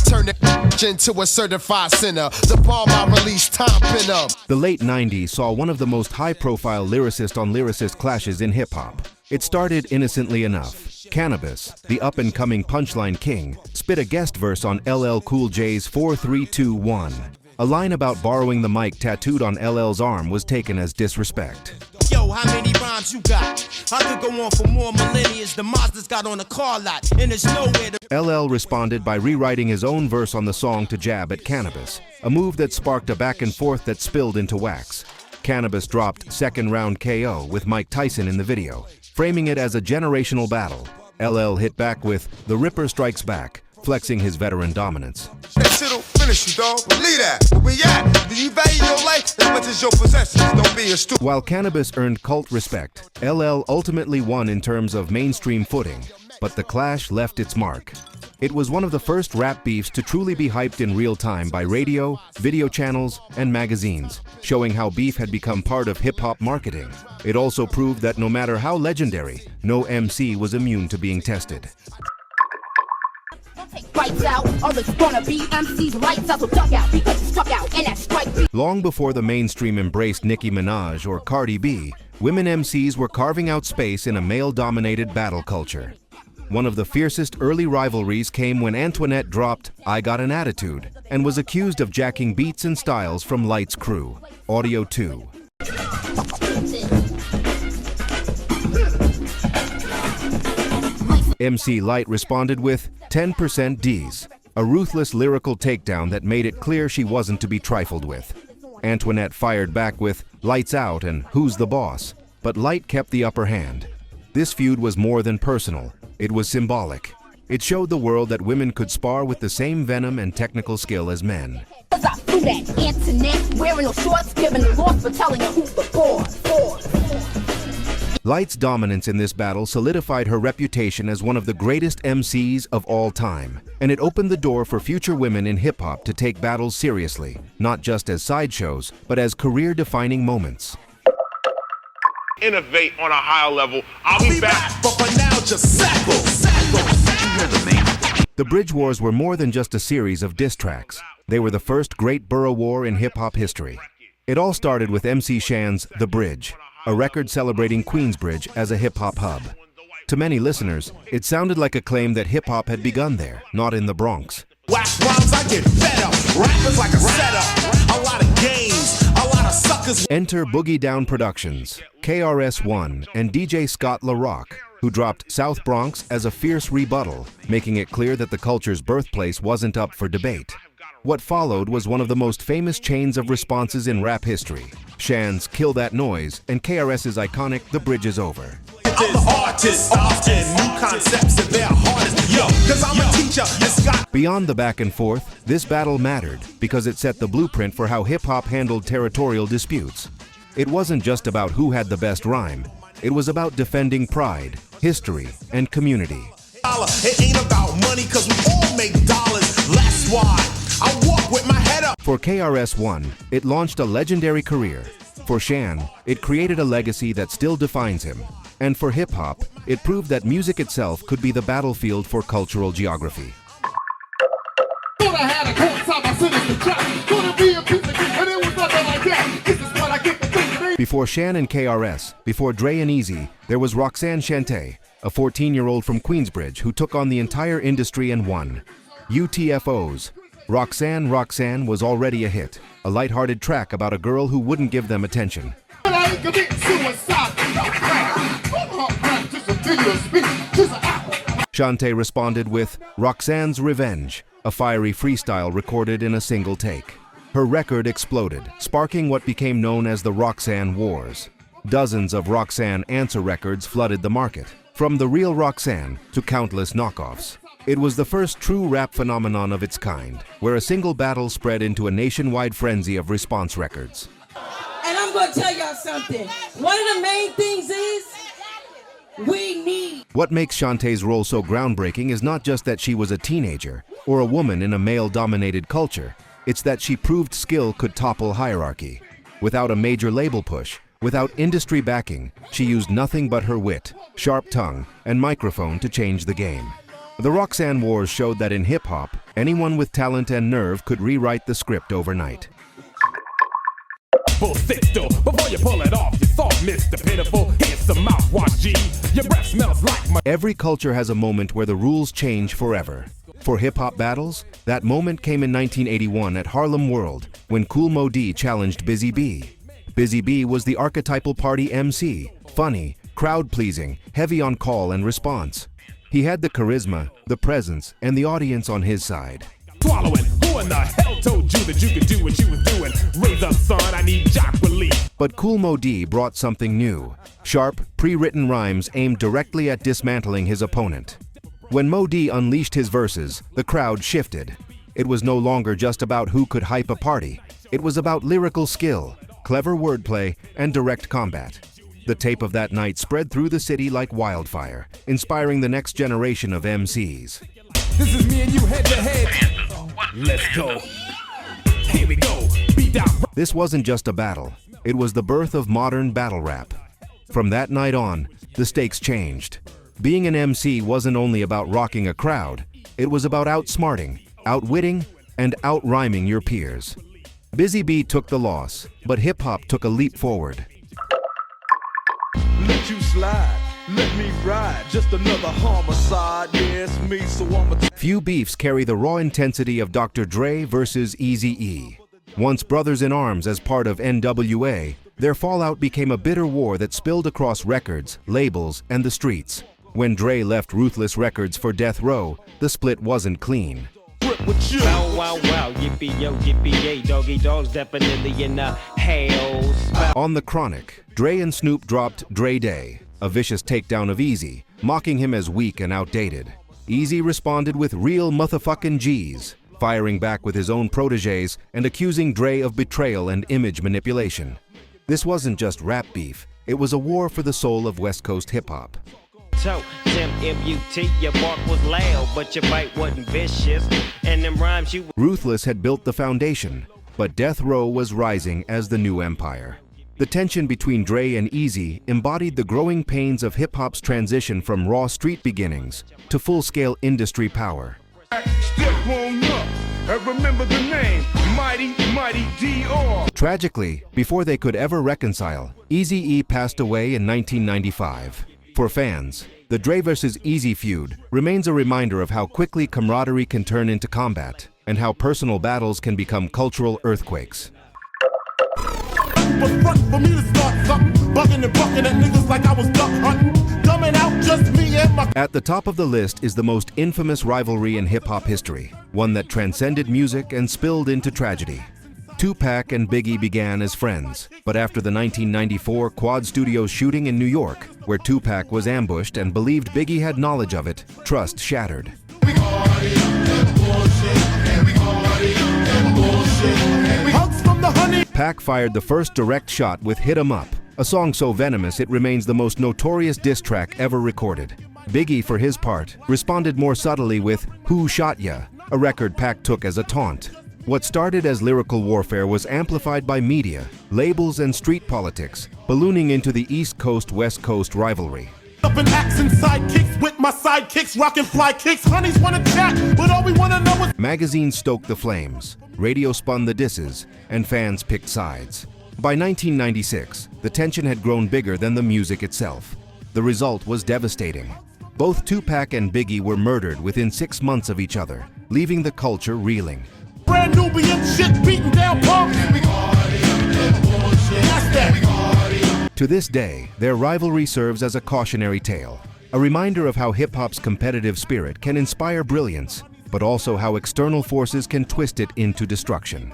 Turn it into a certified sinner. The bomb I released, time pin up. The late 90s saw one of the most high-profile lyricist-on-lyricist clashes in hip-hop. It started innocently enough. Cannabis, the up-and-coming punchline king, spit a guest verse on LL Cool J's 4321. A line about borrowing the mic tattooed on LL's arm was taken as disrespect. Yo, how many rhymes you got? I could go on for more millennia. The Mazda's got on a car lot, and there's nowhere to... LL responded by rewriting his own verse on the song to jab at Cannabis, a move that sparked a back and forth that spilled into wax. Cannabis dropped second-round KO with Mike Tyson in the video, framing it as a generational battle. LL hit back with The Ripper Strikes Back, flexing his veteran dominance. That shit'll finish you, dog. Believe that. Where we at? Do you value your life as much as your possessions? Don't be a stupid. While Cannabis earned cult respect, LL ultimately won in terms of mainstream footing, but the clash left its mark. It was one of the first rap beefs to truly be hyped in real time by radio, video channels, and magazines, showing how beef had become part of hip-hop marketing. It also proved that no matter how legendary, no MC was immune to being tested. Lights out, or it's gonna be MCs lights out, so duck out, because it's struck out, and that's strike three. Long before the mainstream embraced Nicki Minaj or Cardi B, women MCs were carving out space in a male-dominated battle culture. One of the fiercest early rivalries came when Antoinette dropped "I Got an Attitude" and was accused of jacking beats and styles from Light's crew. Audio 2. MC Light responded with 10% D's, a ruthless lyrical takedown that made it clear she wasn't to be trifled with. Antoinette fired back with "Lights Out" and "Who's the Boss?" But Light kept the upper hand. This feud was more than personal. It was symbolic. It showed the world that women could spar with the same venom and technical skill as men. I threw that Antoinette, wearing no shorts, giving the loss for telling her who's the boss. Light's dominance in this battle solidified her reputation as one of the greatest MCs of all time, and it opened the door for future women in hip-hop to take battles seriously, not just as sideshows, but as career-defining moments. Innovate on a higher level. I'll be back, but for now, just sackle. The Bridge Wars were more than just a series of diss tracks. They were the first great borough war in hip-hop history. It all started with MC Shan's The Bridge, a record celebrating Queensbridge as a hip-hop hub. To many listeners, it sounded like a claim that hip-hop had begun there, not in the Bronx. Wax rhymes, I get fed up. Rappers like a setup. A lot of games, a lot of suckers. Enter Boogie Down Productions, KRS-One, and DJ Scott LaRock, who dropped South Bronx as a fierce rebuttal, making it clear that the culture's birthplace wasn't up for debate. What followed was one of the most famous chains of responses in rap history. Shan's "Kill That Noise" and KRS's iconic "The Bridge Is Over." I'm the artist, often new concepts and they're hardest. Yo, cause I'm a teacher and Scott. Beyond the back and forth, this battle mattered because it set the blueprint for how hip-hop handled territorial disputes. It wasn't just about who had the best rhyme. It was about defending pride, history, and community. It ain't about money cause we all make dollars. That's why I walk with my head up. For KRS-One, it launched a legendary career. For Shan, it created a legacy that still defines him. And for hip-hop, it proved that music itself could be the battlefield for cultural geography. Before Shan and KRS, before Dre and Easy, there was Roxanne Shante, a 14-year-old from Queensbridge who took on the entire industry and won. UTFOs. Roxanne was already a hit, a lighthearted track about a girl who wouldn't give them attention. Shante responded with "Roxanne's Revenge," a fiery freestyle recorded in a single take. Her record exploded, sparking what became known as the Roxanne Wars. Dozens of Roxanne answer records flooded the market, from the real Roxanne to countless knockoffs. It was the first true rap phenomenon of its kind, where a single battle spread into a nationwide frenzy of response records. And I'm gonna tell y'all something. One of the main things is we need. What makes Shantae's role so groundbreaking is not just that she was a teenager or a woman in a male-dominated culture. It's that she proved skill could topple hierarchy. Without a major label push, without industry backing, she used nothing but her wit, sharp tongue, and microphone to change the game. The Roxanne Wars showed that in hip-hop, anyone with talent and nerve could rewrite the script overnight. Full sit still before you pull it off. You soft, Mr. Pitiful. Here's some mouthwash, G. Your breath smells like my. Every culture has a moment where the rules change forever. For hip-hop battles, that moment came in 1981 at Harlem World when Kool Moe Dee challenged Busy Bee. Busy Bee was the archetypal party MC, funny, crowd-pleasing, heavy on call and response. He had the charisma, the presence, and the audience on his side. Swallowing. Who in the hell told you that you could do what you was doing? Raise up, son, I need jock relief. But Kool Moe Dee brought something new. Sharp, pre-written rhymes aimed directly at dismantling his opponent. When Moe Dee unleashed his verses, the crowd shifted. It was no longer just about who could hype a party. It was about lyrical skill, clever wordplay, and direct combat. The tape of that night spread through the city like wildfire, inspiring the next generation of MCs. This is me and you head to head. Let's go. Here we go. Beat down. This wasn't just a battle. It was the birth of modern battle rap. From that night on, the stakes changed. Being an MC wasn't only about rocking a crowd. It was about outsmarting, outwitting, and outrhyming your peers. Busy Bee took the loss, but hip-hop took a leap forward. Let you slide, let me ride. Just another homicide. Yeah, it's me, so I'm a Few beefs carry the raw intensity of Dr. Dre versus Eazy-E. Once brothers in arms as part of NWA, their fallout became a bitter war that spilled across records, labels, and the streets. When Dre left Ruthless Records for Death Row, the split wasn't clean. Wow, wow, wow, yippee yo, yippee yay, doggy dogs definitely in the hells. On The Chronic, Dre and Snoop dropped Dre Day, a vicious takedown of Eazy, mocking him as weak and outdated. Eazy responded with real motherfucking G's, firing back with his own proteges and accusing Dre of betrayal and image manipulation. This wasn't just rap beef, it was a war for the soul of West Coast hip-hop. So, Tim M-U-T, your bark was loud, but your bite wasn't vicious. And them rhymes you... Ruthless had built the foundation, but Death Row was rising as the new empire. The tension between Dre and Eazy embodied the growing pains of hip-hop's transition from raw street beginnings to full-scale industry power. Step on up and remember the name, Mighty, Mighty D.R. Tragically, before they could ever reconcile, Eazy-E passed away in 1995. For fans, the Dre vs. Eazy feud remains a reminder of how quickly camaraderie can turn into combat and how personal battles can become cultural earthquakes. But front for me to start something, bugging and bucking at niggas like I was duck hunting, dumbing out just me and my... At the top of the list is the most infamous rivalry in hip-hop history, one that transcended music and spilled into tragedy. Tupac and Biggie began as friends, but after the 1994 Quad Studios shooting in New York, where Tupac was ambushed and believed Biggie had knowledge of it, trust shattered. Pac fired the first direct shot with Hit 'Em Up, a song so venomous it remains the most notorious diss track ever recorded. Biggie, for his part, responded more subtly with Who Shot Ya?, a record Pac took as a taunt. What started as lyrical warfare was amplified by media, labels, and street politics, ballooning into the East Coast-West Coast rivalry. Up in accent sidekicks with my sidekicks, rockin' fly kicks. Honeys wanna chat, but all we wanna know is... Magazines stoked the flames, radio spun the disses, and fans picked sides. By 1996, the tension had grown bigger than the music itself. The result was devastating. Both Tupac and Biggie were murdered within 6 months of each other, leaving the culture reeling. Brand Nubian shit beating down punk. To this day, their rivalry serves as a cautionary tale, a reminder of how hip-hop's competitive spirit can inspire brilliance, but also how external forces can twist it into destruction.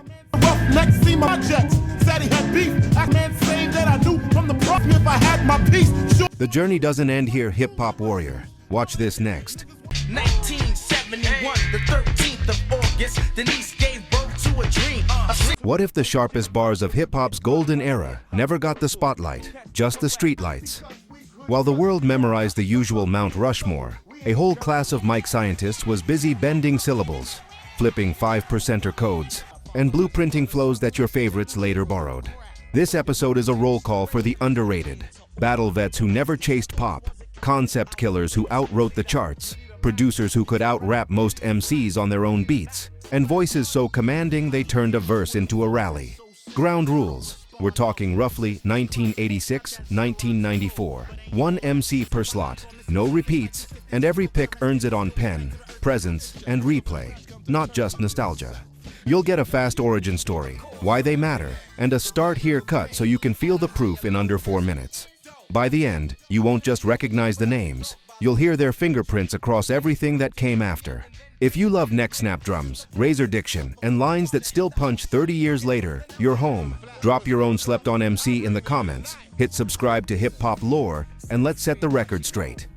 Next, see my jets. Said he had beef. I can't say that I knew from the prop if I had my piece. The journey doesn't end here, hip-hop warrior. Watch this next. 1971, the 13th of August, Denise gave birth to a dream. What if the sharpest bars of hip-hop's golden era never got the spotlight, just the streetlights? While the world memorized the usual Mount Rushmore, a whole class of mic scientists was busy bending syllables, flipping 5%er codes, and blueprinting flows that your favorites later borrowed. This episode is a roll call for the underrated, battle vets who never chased pop, concept killers who outwrote the charts, producers who could out-rap most MCs on their own beats, and voices so commanding they turned a verse into a rally. Ground rules. We're talking roughly 1986, 1994. 1 MC per slot, no repeats, and every pick earns it on pen, presence, and replay, not just nostalgia. You'll get a fast origin story, why they matter, and a start here cut so you can feel the proof in under 4 minutes. By the end, you won't just recognize the names, you'll hear their fingerprints across everything that came after. If you love neck snap drums, razor diction, and lines that still punch 30 years later, you're home. Drop your own slept on MC in the comments, hit subscribe to Hip Hop Lore, and let's set the record straight.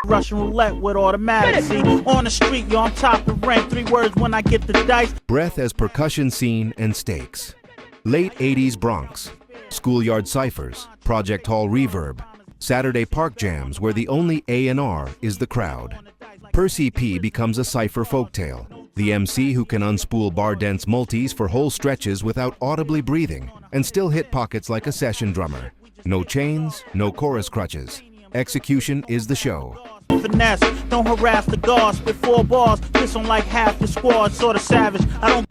Russian roulette with automatic. See, on the street, yo, I'm top of rank. 3 words when I get the dice. Breath as percussion scene and stakes. Late 80s Bronx. Schoolyard ciphers, Project Hall reverb, Saturday park jams where the only A&R is the crowd. Percy P becomes a cipher folktale. The MC who can unspool bar-dense multis for whole stretches without audibly breathing and still hit pockets like a session drummer. No chains, no chorus crutches. Execution is the show. Finesse, don't harass the guards before bars. Piss on like half the squad, sort of savage.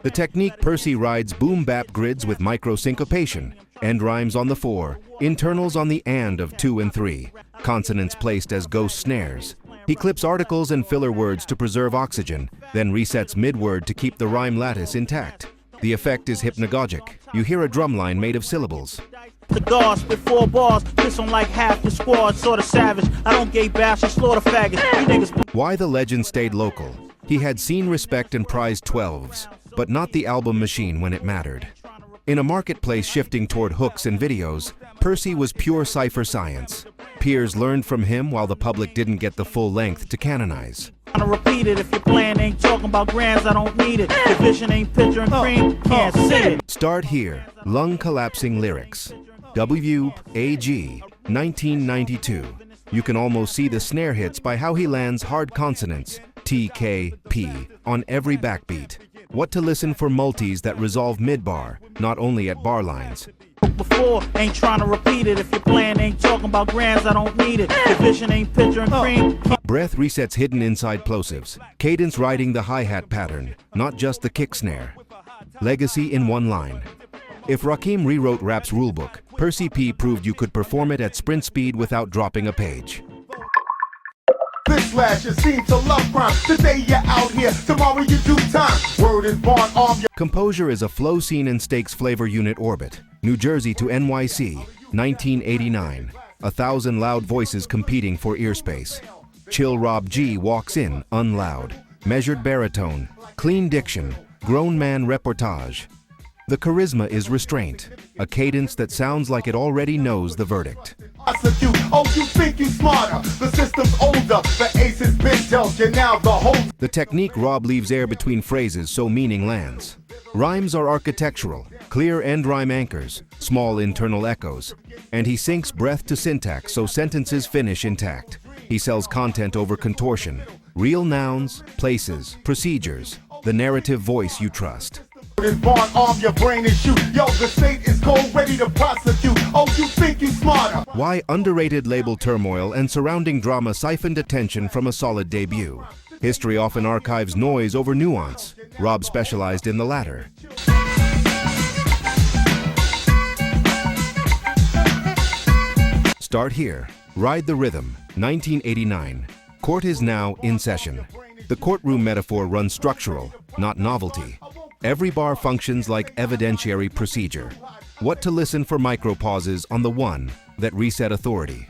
The technique Percy rides boom bap grids with micro syncopation. End rhymes on the 4, internals on the and of 2 and 3. Consonants placed as ghost snares. He clips articles and filler words to preserve oxygen, then resets mid-word to keep the rhyme lattice intact. The effect is hypnagogic. You hear a drumline made of syllables. The guards before bars, piss on like half the squad, sort of savage. I don't gay bash or slaughter faggots. You niggas. Why the legend stayed local. He had seen respect and prized 12s, but not the album machine when it mattered. In a marketplace shifting toward hooks and videos, Percy was pure cipher science. Peers learned from him while the public didn't get the full length to canonize. I'm gonna repeat it. If your plan ain't talking about grands, I don't need it. Your vision ain't picture and cream, can't see it. Start here. Lung collapsing lyrics. WAG, 1992. You can almost see the snare hits by how he lands hard consonants, T, K, P, on every backbeat. What to listen for multis that resolve mid-bar, not only at bar lines. Before, ain't trying to repeat it. If your plan ain't talking about grands, I don't need it. Your vision ain't picture and cream. Breath resets hidden inside plosives. Cadence riding the hi-hat pattern, not just the kick snare. Legacy in one line. If Rakim rewrote rap's rulebook, Percy P proved you could perform it at sprint speed without dropping a page. This last you seem to love crime. Today you're out here, tomorrow you do time. Word is born on your Composure is a flow scene in Stakes Flavor Unit orbit. New Jersey to NYC, 1989. 1,000 loud voices competing for ear space. Chill Rob G walks in, unloud. Measured baritone, clean diction, grown man reportage. The charisma is restraint, a cadence that sounds like it already knows the verdict. Oh, you think you smarter. The system's older. The ace has been dealt. You're now the holder. The technique Rob leaves air between phrases so meaning lands. Rhymes are architectural, clear end rhyme anchors, small internal echoes. And he syncs breath to syntax so sentences finish intact. He sells content over contortion. Real nouns, places, procedures. The narrative voice you trust. Is born arm, your brain is shoot. Yo, the state is cold, ready to prosecute. Oh, you think you smarter. Why underrated label turmoil and surrounding drama siphoned attention from a solid debut. History often archives noise over nuance. Rob specialized in the latter. Start here. Ride the Rhythm, 1989. Court is now in session. The courtroom metaphor runs structural, not novelty. Every bar functions like evidentiary procedure. What to listen for micropauses on the one that reset authority.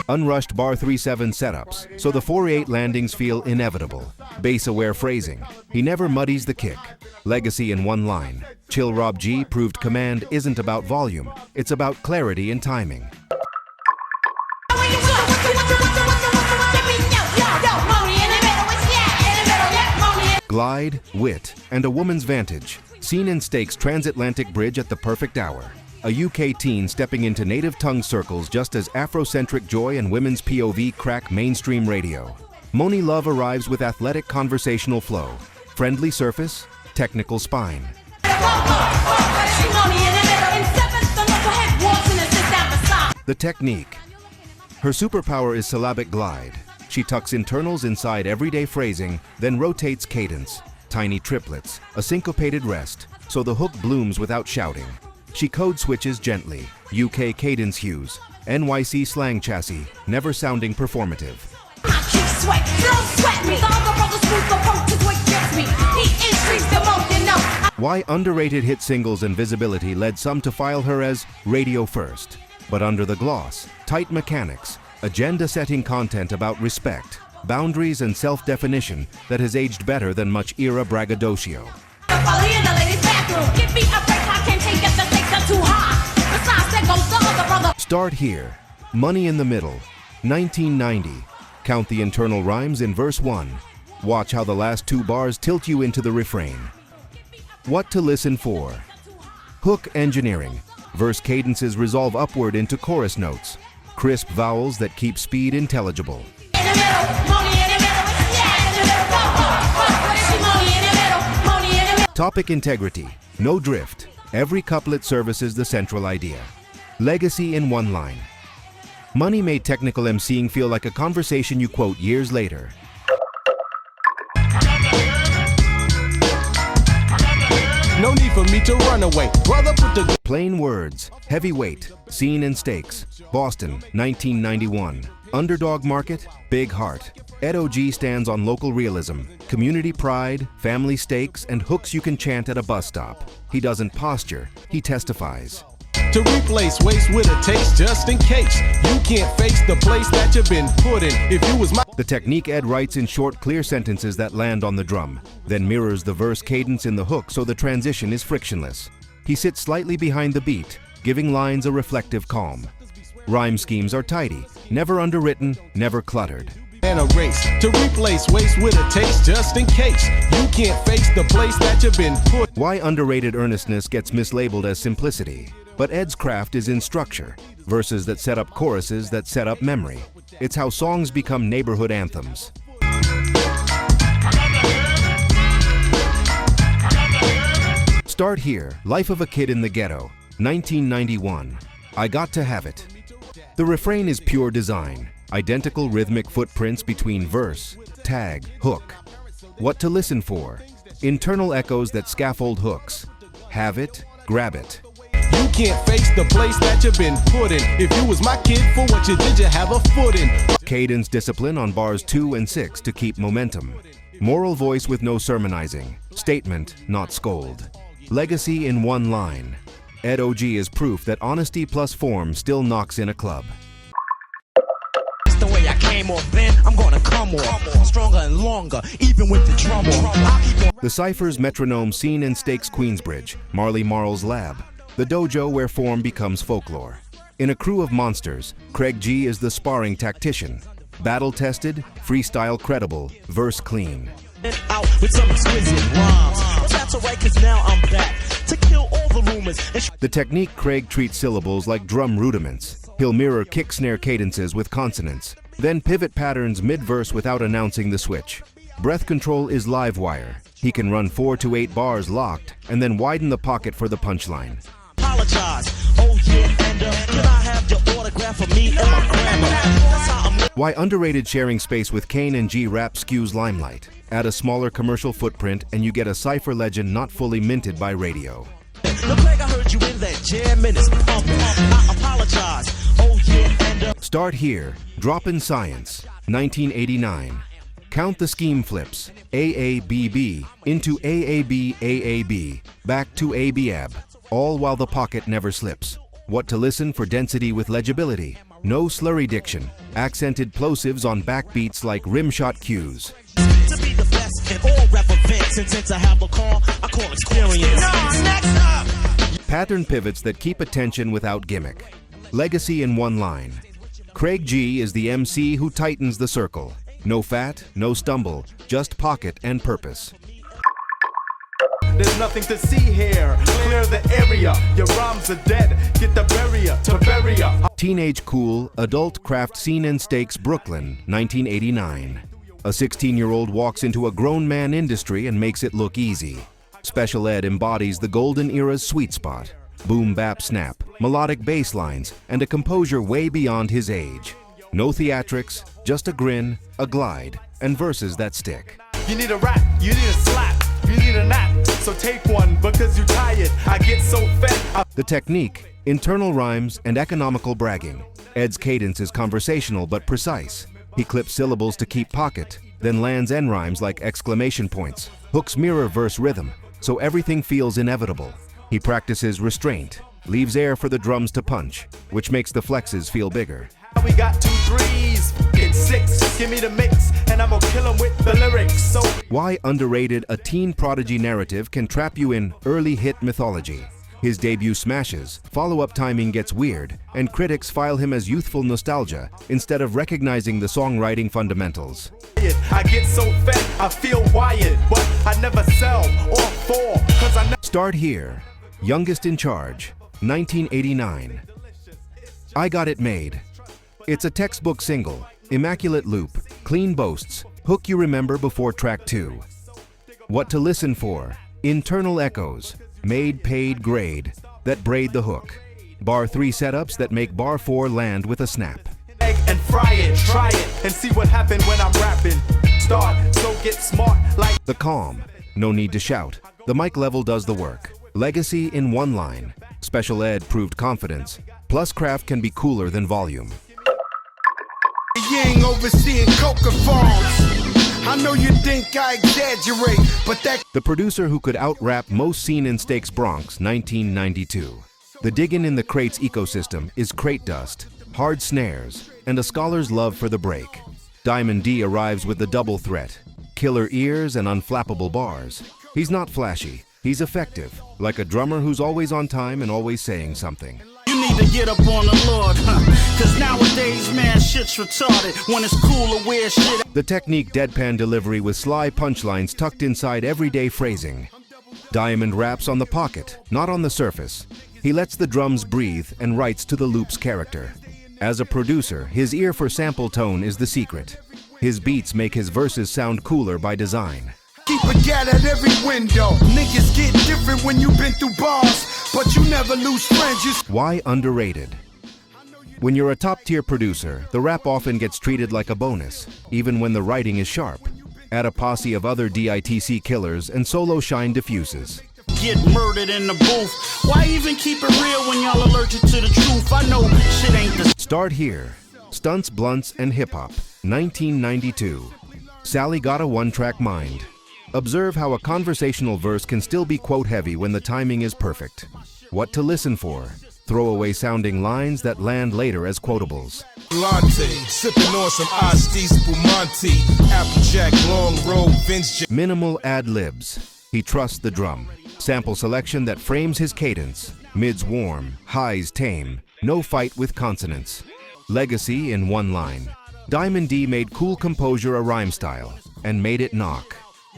Unrushed bar 3/7 setups, so the 4/8 landings feel inevitable. Bass-aware phrasing. He never muddies the kick. Legacy in one line. Chill Rob G proved command isn't about volume, it's about clarity and timing. Glide, wit, and a woman's vantage. Seen in Stakes transatlantic bridge at the perfect hour. A UK teen stepping into native tongue circles just as Afrocentric joy and women's POV crack mainstream radio. Moni Love arrives with athletic conversational flow. Friendly surface, technical spine. The technique. Her superpower is syllabic glide. She tucks internals inside everyday phrasing, then rotates cadence, tiny triplets, a syncopated rest, so the hook blooms without shouting. She code switches gently, UK cadence hues, NYC slang chassis, never sounding performative. Why underrated hit singles and visibility led some to file her as radio first. But under the gloss, tight mechanics, agenda-setting content about respect, boundaries and self-definition that has aged better than much era braggadocio. Start here. Money in the Middle, 1990. Count the internal rhymes in verse 1. Watch how the last two bars tilt you into the refrain. What to listen for. Hook engineering. Verse cadences resolve upward into chorus notes. Crisp vowels that keep speed intelligible. Topic integrity, no drift. Every couplet services the central idea. Legacy in one line. Money made technical MCing feel like a conversation you quote years later. No need for me to run away. Brother, put the Plain words, heavyweight, scene and stakes. Boston, 1991. Underdog market, big heart. Ed OG stands on local realism, community pride, family stakes, and hooks you can chant at a bus stop. He doesn't posture, he testifies. to replace waste with a taste just in case you can't face the place that you've been put in. If you was my The technique Ed writes in short, clear sentences that land on the drum, then mirrors the verse cadence in the hook so the transition is frictionless. He sits slightly behind the beat, giving lines a reflective calm. Rhyme schemes are tidy, never underwritten, never cluttered. and a race to replace waste with a taste just in case you can't face the place that you've been put. Why underrated earnestness gets mislabeled as simplicity. But Ed's craft is in structure, verses that set up choruses that set up memory. It's how songs become neighborhood anthems. Start Here, Life of a Kid in the Ghetto, 1991. I Got to Have It. The refrain is pure design, identical rhythmic footprints between verse, tag, hook. What to listen for? Internal echoes that scaffold hooks. Have it, grab it. You can't face the place that you've been put in. If you was my kid, for what you did, you have a foot in. Cadence discipline on bars 2 and 6 to keep momentum. Moral voice with no sermonizing. Statement, not scold. Legacy in one line. Ed OG is proof that honesty plus form still knocks in a club. The way I came off then, I'm gonna come off stronger and longer, even with the drum on. The Cypher's metronome scene and stakes Queensbridge, Marley Marl's lab. The dojo where form becomes folklore. In a crew of monsters, Craig G is the sparring tactician. Battle-tested, freestyle credible, verse clean. Out with some exquisite rhymes. But that's alright, cause now I'm back to kill all the rumors. The technique Craig treats syllables like drum rudiments. He'll mirror kick-snare cadences with consonants, then pivot patterns mid-verse without announcing the switch. Breath control is live wire. He can run 4 to 8 bars locked and then widen the pocket for the punchline. Apologize. Oh yeah, and can I have your autograph for me and my grandma? That's how I'm Why underrated sharing space with Kane and G rap skews limelight. Add a smaller commercial footprint and you get a Cypher legend not fully minted by radio. Look, Craig, I heard you in that jam and it's pumping. I apologize. Oh yeah, and Start Here, Drop in Science, 1989. Count the scheme flips, AABB into AAB, back to ABAB, all while the pocket never slips. What to listen for density with legibility. No slurry diction, accented plosives on backbeats like rimshot cues. to be the best in all rap events, and since I have a call, I call experience. Next up! Pattern pivots that keep attention without gimmick. Legacy in one line. Craig G is the MC who tightens the circle. No fat, no stumble, just pocket and purpose. There's nothing to see here. Clear the area. Your rhymes are dead. Get the barrier to barrier. Teenage cool, adult craft scene and stakes Brooklyn, 1989. A 16-year-old walks into a grown man industry and makes it look easy. Special Ed embodies the golden era's sweet spot. Boom bap snap, melodic bass lines, and a composure way beyond his age. No theatrics, just a grin, a glide, and verses that stick. You need a rap. You need a slap. You need a nap. So take one because you're tired. I get so fat. The technique, internal rhymes, and economical bragging. Ed's cadence is conversational but precise. He clips syllables to keep pocket, then lands end rhymes like exclamation points. Hooks mirror verse rhythm, so everything feels inevitable. He practices restraint, leaves air for the drums to punch, which makes the flexes feel bigger. We got 2 3s and 6. Give me the mix and I'm gonna kill 'em with the lyrics. So Why underrated a teen prodigy narrative can trap you in early hit mythology. His debut smashes, follow-up timing gets weird, and critics file him as youthful nostalgia instead of recognizing the songwriting fundamentals. I get so fat, I feel wired, but I never sell or fall, cause I Start Here, Youngest in Charge, 1989. I Got It Made. It's a textbook single, immaculate loop, clean boasts, hook you remember before track 2. What to listen for, internal echoes, made paid grade, that braid the hook. Bar 3 setups that make bar 4 land with a snap. Egg and fry it, try it, and see what happens when I'm rapping. Start, so get smart like The calm, no need to shout. The mic level does the work. Legacy in one line. Special ed proved confidence. Plus craft can be cooler than volume. Yang overseeing coca farms. I know you think I exaggerate, but that The producer who could out-rap most seen in Stakes Bronx, 1992. The diggin' in the crates ecosystem is crate dust, hard snares, and a scholar's love for the break. Diamond D arrives with the double threat, killer ears and unflappable bars. He's not flashy, he's effective, like a drummer who's always on time and always saying something. You need to get up on the Lord, cause nowadays, man, shit's retarded. When it's cool to wear shit. The technique deadpan delivery with sly punchlines tucked inside everyday phrasing. Diamond raps on the pocket, not on the surface. He lets the drums breathe and writes to the loop's character. As a producer, his ear for sample tone is the secret. His beats make his verses sound cooler by design. keep a gat at every window. Niggas get different when you been through bars, but you never lose friends. Why underrated? When you're a top-tier producer, the rap often gets treated like a bonus, even when the writing is sharp. Add a posse of other DITC killers and solo shine diffuses. Get murdered in the booth. Why even keep it real when y'all allergic to the truth? I know shit ain't the... Start here. Stunts, Blunts, and Hip Hop, 1992. Sally got a one-track mind. Observe how a conversational verse can still be quote-heavy when the timing is perfect. What to listen for. Throwaway sounding lines that land later as quotables. Latte, sipping on some iced Spumante, Applejack, Long Road, Vince. Minimal ad-libs. He trusts the drum. Sample selection that frames his cadence. Mids warm, highs tame. No fight with consonants. Legacy in one line. Diamond D made cool composure a rhyme style and made it knock.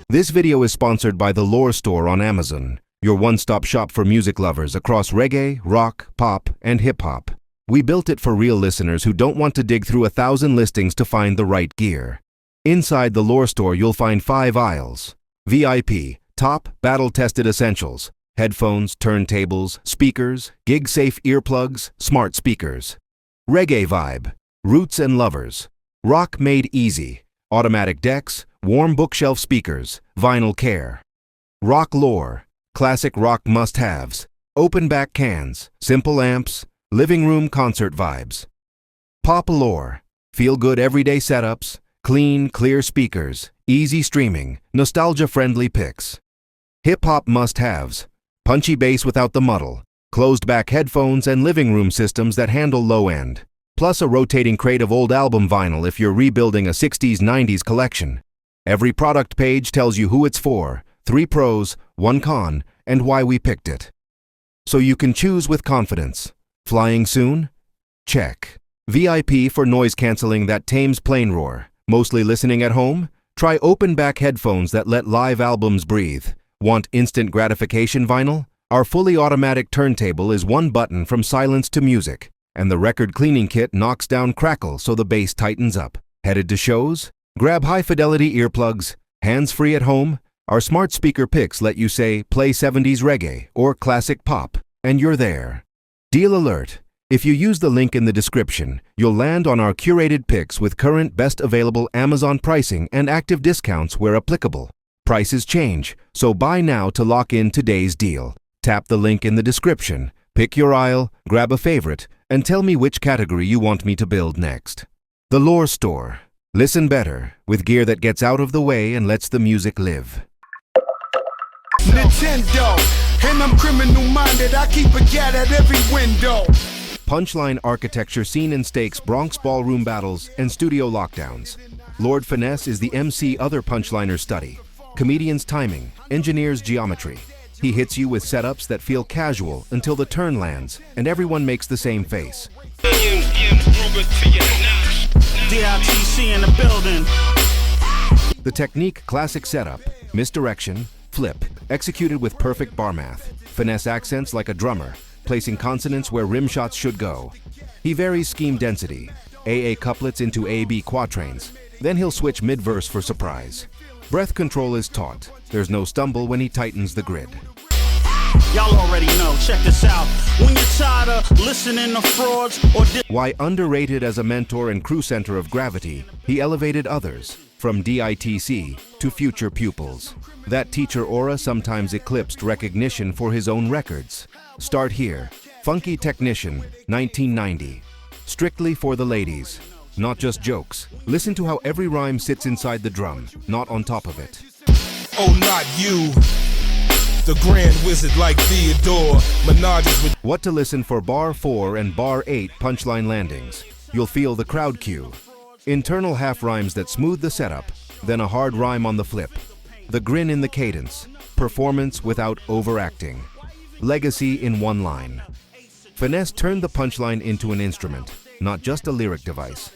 This video is sponsored by the Lore Store on Amazon, your one-stop shop for music lovers across reggae, rock, pop, and hip-hop. We built it for real listeners who don't want to dig through 1,000 listings to find the right gear. Inside the Lore Store, you'll find 5 aisles. VIP, top, battle-tested essentials. Headphones, turntables, speakers, gig-safe earplugs, smart speakers. Reggae vibe, roots and lovers. Rock made easy, automatic decks, warm bookshelf speakers, vinyl care. Rock lore, classic rock must-haves, open back cans, simple amps, living room concert vibes. Pop lore, feel-good everyday setups, clean, clear speakers, easy streaming, nostalgia-friendly picks. Hip-hop must-haves, punchy bass without the muddle, closed-back headphones and living room systems that handle low-end, plus a rotating crate of old album vinyl if you're rebuilding a 60s-90s collection. Every product page tells you who it's for, 3 pros, 1 con, and why we picked it. So you can choose with confidence. Flying soon? Check. VIP for noise canceling that tames plane roar. Mostly listening at home? Try open back headphones that let live albums breathe. Want instant gratification vinyl? Our fully automatic turntable is 1 button from silence to music, and the record cleaning kit knocks down crackle so the bass tightens up. Headed to shows? Grab high-fidelity earplugs, hands-free at home. Our smart speaker picks let you say, play 70s reggae or classic pop, and you're there. Deal alert. If you use the link in the description, you'll land on our curated picks with current best available Amazon pricing and active discounts where applicable. Prices change, so buy now to lock in today's deal. Tap the link in the description, pick your aisle, grab a favorite, and tell me which category you want me to build next. The Lore Store. Listen better, with gear that gets out of the way and lets the music live. Nintendo, and I'm criminal-minded. I keep a gat at every window. Punchline architecture seen in Stakes, Bronx ballroom battles, and studio lockdowns. Lord Finesse is the MC other punchliners study. Comedian's timing, engineer's geometry. He hits you with setups that feel casual until the turn lands, and everyone makes the same face. DITC in the building. The technique classic setup, misdirection, flip, executed with perfect bar math. Finesse accents like a drummer, placing consonants where rim shots should go. He varies scheme density, AA couplets into AB quatrains. Then he'll switch mid-verse for surprise. Breath control is taught. There's no stumble when he tightens the grid. Y'all already know, check this out. When you're tired of listening to frauds or Why underrated as a mentor and crew center of gravity, he elevated others, from DITC to future pupils. That teacher aura sometimes eclipsed recognition for his own records. Start Here, Funky Technician, 1990. Strictly for the ladies. Not just jokes. Listen to how every rhyme sits inside the drum, not on top of it. Oh, not you. The grand wizard like Theodore. Menages with What to listen for bar 4 and bar 8 punchline landings. You'll feel the crowd cue. Internal half rhymes that smooth the setup, then a hard rhyme on the flip. The grin in the cadence. Performance without overacting. Legacy in one line. Finesse turned the punchline into an instrument, not just a lyric device.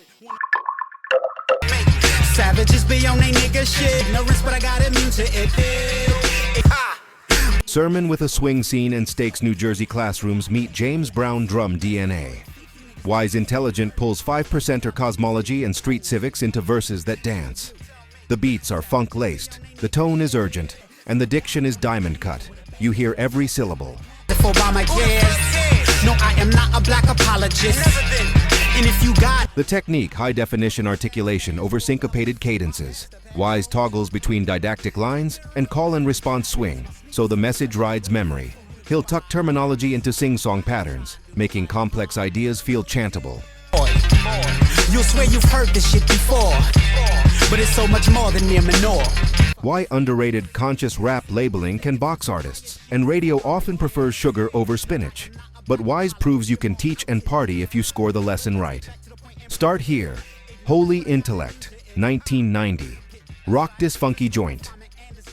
Savages be on they nigga shit. No risk, but I got immune to it. Sermon with a swing scene and Stakes New Jersey classrooms meet James Brown drum DNA. Wise Intelligent pulls 5%er cosmology and street civics into verses that dance. The beats are funk-laced, the tone is urgent, and the diction is diamond cut. You hear every syllable. No, I am not a black apologist. And if you got The technique, high-definition articulation over syncopated cadences. Wise toggles between didactic lines and call-and-response swing, so the message rides memory. He'll tuck terminology into sing-song patterns, making complex ideas feel chantable. You'll swear you've heard this shit before, but it's so much more than mere minor. Why underrated conscious rap labeling can box artists, and radio often prefers sugar over spinach. But Wise proves you can teach and party if you score the lesson right. Start Here, Holy Intellect, 1990. Rock this funky joint.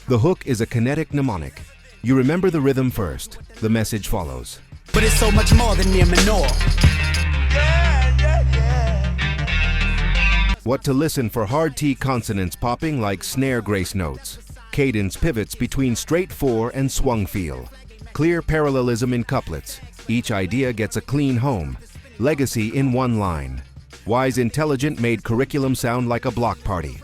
The hook is a kinetic mnemonic. You remember the rhythm first, the message follows. But it's so much more than mere minor. What to listen for hard T consonants popping like snare grace notes. Cadence pivots between straight 4 and swung feel. Clear parallelism in couplets. Each idea gets a clean home. Legacy in one line. Wise Intelligent made curriculum sound like a block party.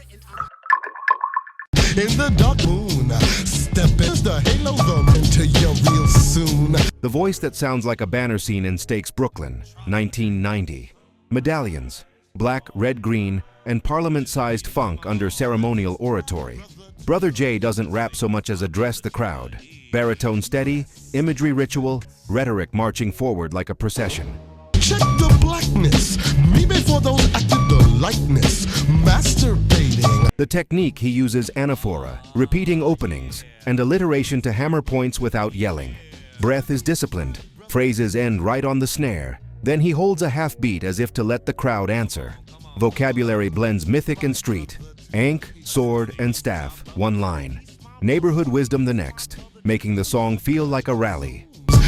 in the dark moon. Step into the halo them into your real soon. The voice that sounds like a banner scene in Stakes Brooklyn, 1990. Medallions, black, red, green, and parliament-sized funk under ceremonial oratory. Brother J doesn't rap so much as address the crowd. Baritone steady, imagery ritual, rhetoric marching forward like a procession. Check the blackness, me before those acted the likeness, masturbating. The technique he uses anaphora, repeating openings, and alliteration to hammer points without yelling. Breath is disciplined, phrases end right on the snare, then he holds a half beat as if to let the crowd answer. Vocabulary blends mythic and street, ankh, sword, and staff, one line. Neighborhood wisdom the next, making the song feel like a rally.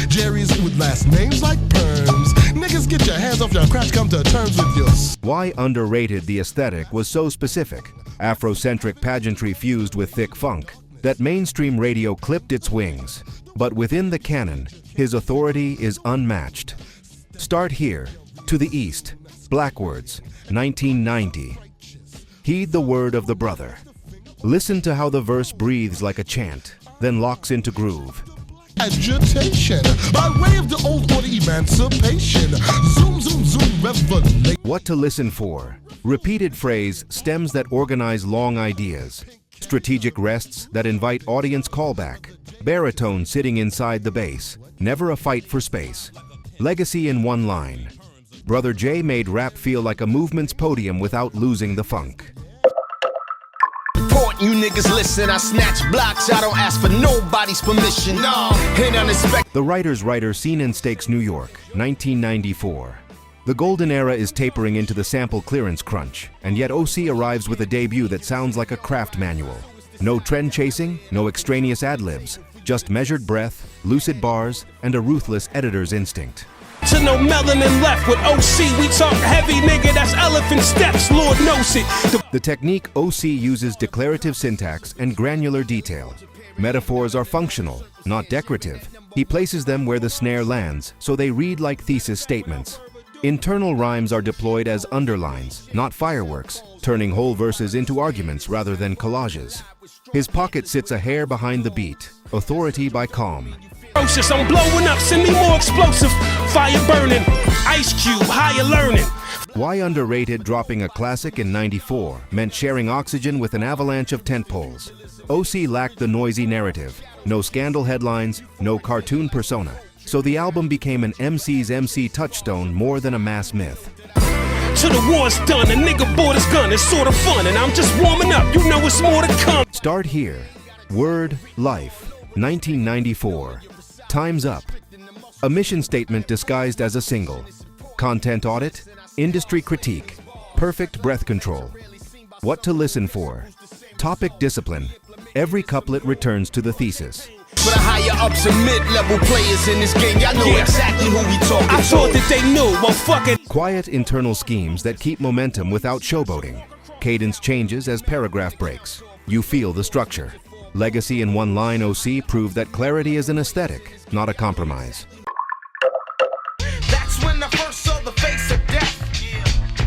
Jerry's with last names like perms. Niggas get your hands off your crotch, come to terms with your. Why underrated the aesthetic was so specific, Afrocentric pageantry fused with thick funk, that mainstream radio clipped its wings. But within the canon, his authority is unmatched. Start Here, To the East, Blackwords, 1990. Heed the word of the brother. Listen to how the verse breathes like a chant, then locks into groove. Agitation, by way of the old order emancipation. Zoom, zoom, zoom, revelation. What to listen for. Repeated phrase, stems that organize long ideas. Strategic rests that invite audience callback. Baritone sitting inside the bass, never a fight for space. Legacy in one line. Brother J made rap feel like a movement's podium without losing the funk. You niggas listen, I snatch blocks, I don't ask for nobody's permission. No, ain't unexpected. The Writer's Writer seen in Stakes, New York, 1994. The golden era is tapering into the sample clearance crunch, and yet OC arrives with a debut that sounds like a craft manual. No trend chasing, no extraneous ad-libs, just measured breath, lucid bars, and a ruthless editor's instinct. To no melanin left with OC, we talk heavy, nigga, that's elephant steps, Lord knows it. The technique OC uses declarative syntax and granular detail. Metaphors are functional, not decorative. He places them where the snare lands, so they read like thesis statements. Internal rhymes are deployed as underlines, not fireworks, turning whole verses into arguments rather than collages. His pocket sits a hair behind the beat, authority by calm. I'm blowing up, send me more explosive, fire burning, Ice Cube, higher learning. Why Underrated dropping a classic in '94 meant sharing oxygen with an avalanche of tentpoles. OC lacked the noisy narrative, no scandal headlines, no cartoon persona. So the album became an MC's MC touchstone more than a mass myth. Till the war's done, a nigga bought his gun, it's sort of fun, and I'm just warming up, you know it's more to come. Start here. Word, Life, 1994. Time's Up. A mission statement disguised as a single. Content audit, industry critique, perfect breath control. What to listen for. Topic discipline. Every couplet returns to the thesis. For the higher ups and mid-level players in this game, y'all know exactly who we talking to. I thought that they knew, well fuck it. Quiet internal schemes that keep momentum without showboating. Cadence changes as paragraph breaks. You feel the structure. Legacy in one line OC proved that clarity is an aesthetic, not a compromise. That's when I first saw the face of death,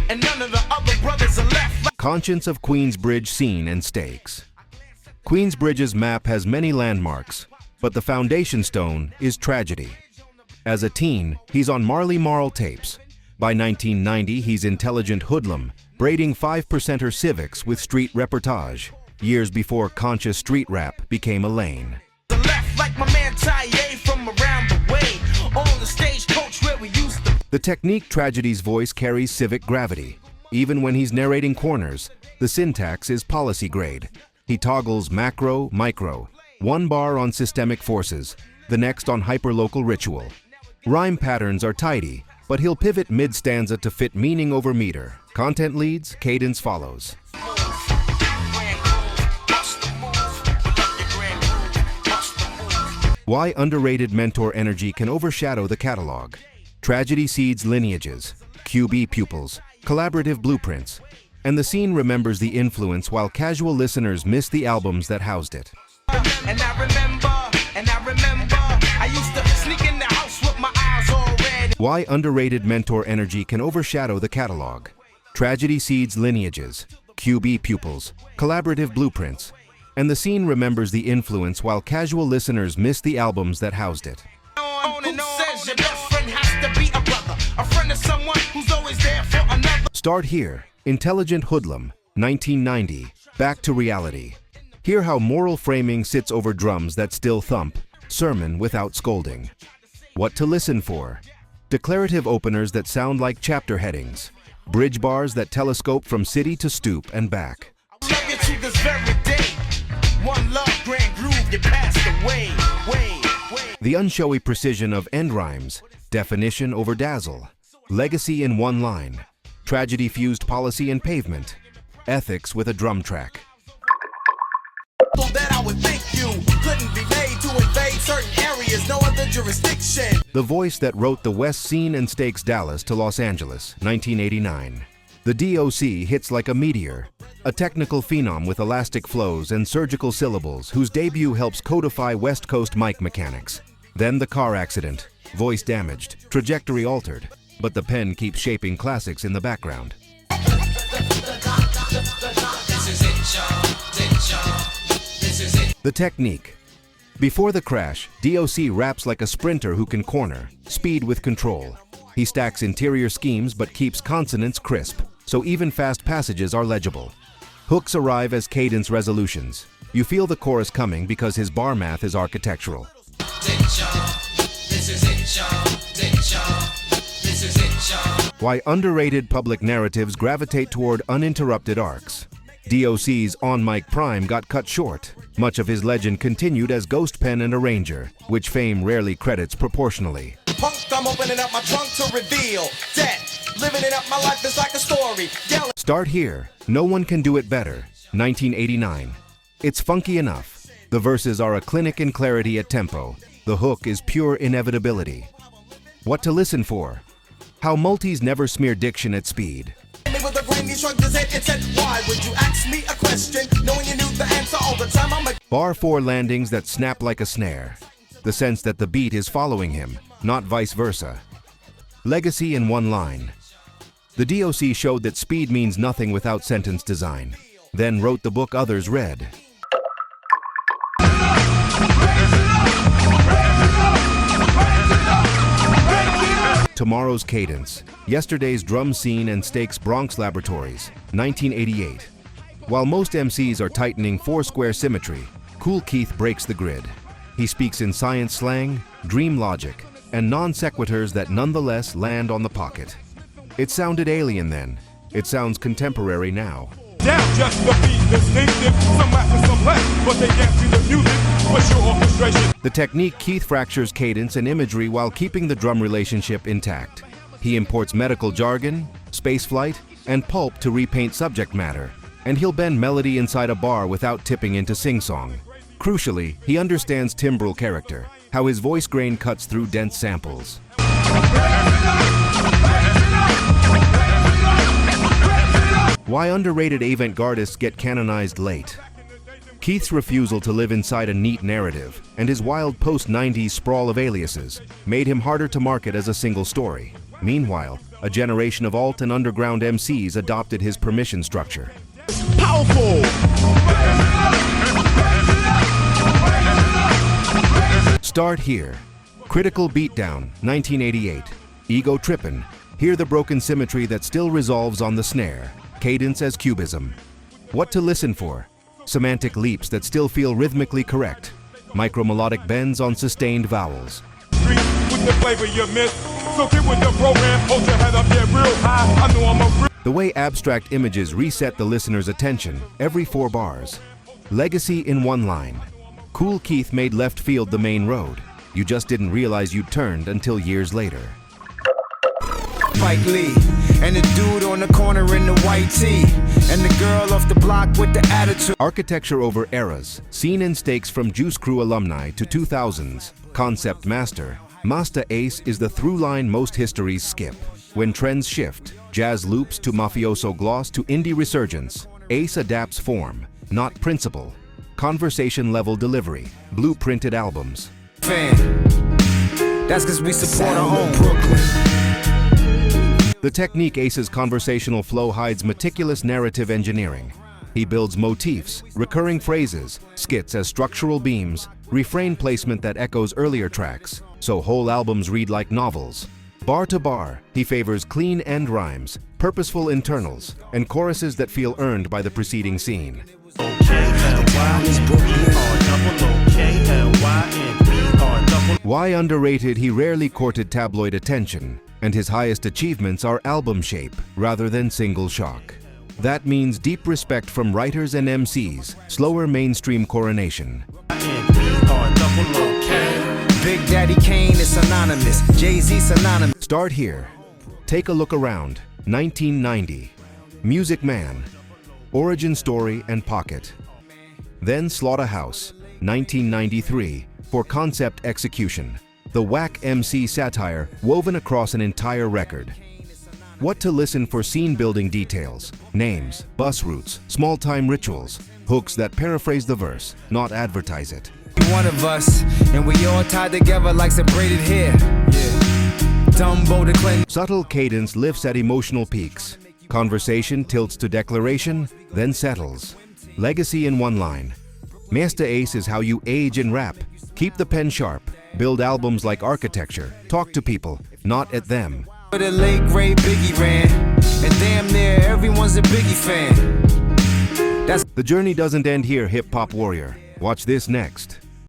and none of the other brothers are left. Conscience of Queensbridge scene and stakes. Queensbridge's map has many landmarks, but the foundation stone is tragedy. As a teen, he's on Marley Marl tapes. By 1990, he's intelligent hoodlum, braiding 5%er civics with street reportage, years before conscious street rap became a lane. The left, like my man Taye from around the way, on the stagecoach where we used to. The technique tragedy's voice carries civic gravity. Even when he's narrating corners, the syntax is policy grade. He toggles macro, micro, one bar on systemic forces, the next on hyperlocal ritual. Rhyme patterns are tidy, but he'll pivot mid-stanza to fit meaning over meter. Content leads, cadence follows. Why underrated mentor energy can overshadow the catalog. Tragedy seeds lineages, QB pupils, collaborative blueprints, and the scene remembers the influence while casual listeners miss the albums that housed it. And I remember, I used to sneak in the house with my eyes all red. Why underrated mentor energy can overshadow the catalog. Tragedy seeds lineages, QB pupils, collaborative blueprints, and the scene remembers the influence while casual listeners miss the albums that housed it. Says your best friend has to be a brother, a friend of someone who's always there for another. Start here. Intelligent Hoodlum, 1990. Back to reality. Hear how moral framing sits over drums that still thump. Sermon without scolding. What to listen for. Declarative openers that sound like chapter headings. Bridge bars that telescope from city to stoop and back. Love you to this very day. One love, grand groove, you passed away. The unshowy precision of end rhymes. Definition over dazzle. Legacy in one line. Tragedy-fused policy and pavement. Ethics with a drum track. So that I would think you couldn't be made to invade certain areas, no other jurisdiction. The voice that wrote the West Scene and Stakes Dallas to Los Angeles, 1989. The DOC hits like a meteor, a technical phenom with elastic flows and surgical syllables whose debut helps codify West Coast mic mechanics. Then the car accident, voice damaged, trajectory altered. But the pen keeps shaping classics in the background. The technique. Before the crash, DOC raps like a sprinter who can corner, speed with control. He stacks interior schemes but keeps consonants crisp, so even fast passages are legible. Hooks arrive as cadence resolutions. You feel the chorus coming because his bar math is architectural. Why underrated public narratives gravitate toward uninterrupted arcs. DOC's on-mic prime got cut short. Much of his legend continued as ghost pen and arranger, which fame rarely credits proportionally. Punk, I'm opening up my trunk to reveal that living it up my life is like a story. Start here. No one can do it better. 1989. It's funky enough. The verses are a clinic in clarity at tempo. The hook is pure inevitability. What to listen for. How multis never smear diction at speed. With a grain, he shrugged his head and said, why would you ask me a question, knowing you knew the answer all the time? I'm a Bar 4 landings that snap like a snare. The sense that the beat is following him, not vice versa. Legacy in one line. The DOC showed that speed means nothing without sentence design, then wrote the book others read. Tomorrow's Cadence, Yesterday's Drum Scene and Stakes Bronx Laboratories, 1988. While most MCs are tightening four-square symmetry, Kool Keith breaks the grid. He speaks in science slang, dream logic, and non sequiturs that nonetheless land on the pocket. It sounded alien then. It sounds contemporary now. Down just the beat, distinctive. Some rap and some less, but they dance to the music. What's your orchestration? The technique Keith fractures cadence and imagery while keeping the drum relationship intact. He imports medical jargon, spaceflight, and pulp to repaint subject matter, and he'll bend melody inside a bar without tipping into sing-song. Crucially, he understands timbral character, how his voice grain cuts through dense samples. Why underrated avant-gardists get canonized late. Keith's refusal to live inside a neat narrative and his wild post-90s sprawl of aliases made him harder to market as a single story. Meanwhile, a generation of alt and underground MCs adopted his permission structure. Powerful! Start here. Critical Beatdown, 1988. Ego Trippin'. Hear the broken symmetry that still resolves on the snare. Cadence as cubism. What to listen for. Semantic leaps that still feel rhythmically correct. Micromelodic bends on sustained vowels. With the flavor you miss. So get with the program, hold your head up, get real high. I know I'm a real. The way abstract images reset the listener's attention every 4 bars. Legacy in one line. Kool Keith made left field the main road. You just didn't realize you'd turned until years later. Spike Lee, and the dude on the corner in the white tee, and the girl off the block with the attitude. Architecture over eras, scene and stakes from Juice Crew alumni to 2000s. Concept master, Masta Ace is the through line most histories skip. When trends shift, jazz loops to mafioso gloss to indie resurgence, Ace adapts form, not principle. Conversation level delivery, blueprinted albums. Fan. That's cause we support our own Brooklyn. The technique Ace's conversational flow hides meticulous narrative engineering. He builds motifs, recurring phrases, skits as structural beams, refrain placement that echoes earlier tracks, so whole albums read like novels. Bar to bar, he favors clean end rhymes, purposeful internals, and choruses that feel earned by the preceding scene. Why underrated? He rarely courted tabloid attention, and his highest achievements are album shape rather than single shock. That means deep respect from writers and MCs, slower mainstream coronation. Big Daddy Kane is synonymous, Jay-Z synonymous. Start here. Take a look around. 1990. Music Man. Origin Story and Pocket. Then Slaughterhouse, 1993, for concept execution. The whack MC satire woven across an entire record. What to listen for scene-building details, names, bus routes, small-time rituals, hooks that paraphrase the verse, not advertise it. One of us, and we all tied together like some braided hair. Yeah. Dumbo to cleanse. Subtle cadence lifts at emotional peaks. Conversation tilts to declaration, then settles. Legacy in one line. Masta Ace is how you age in rap. Keep the pen sharp. Build albums like architecture. Talk to people, not at them. The late great Biggie ran, and damn near everyone's a Biggie fan. The journey doesn't end here, hip-hop warrior. Watch this next.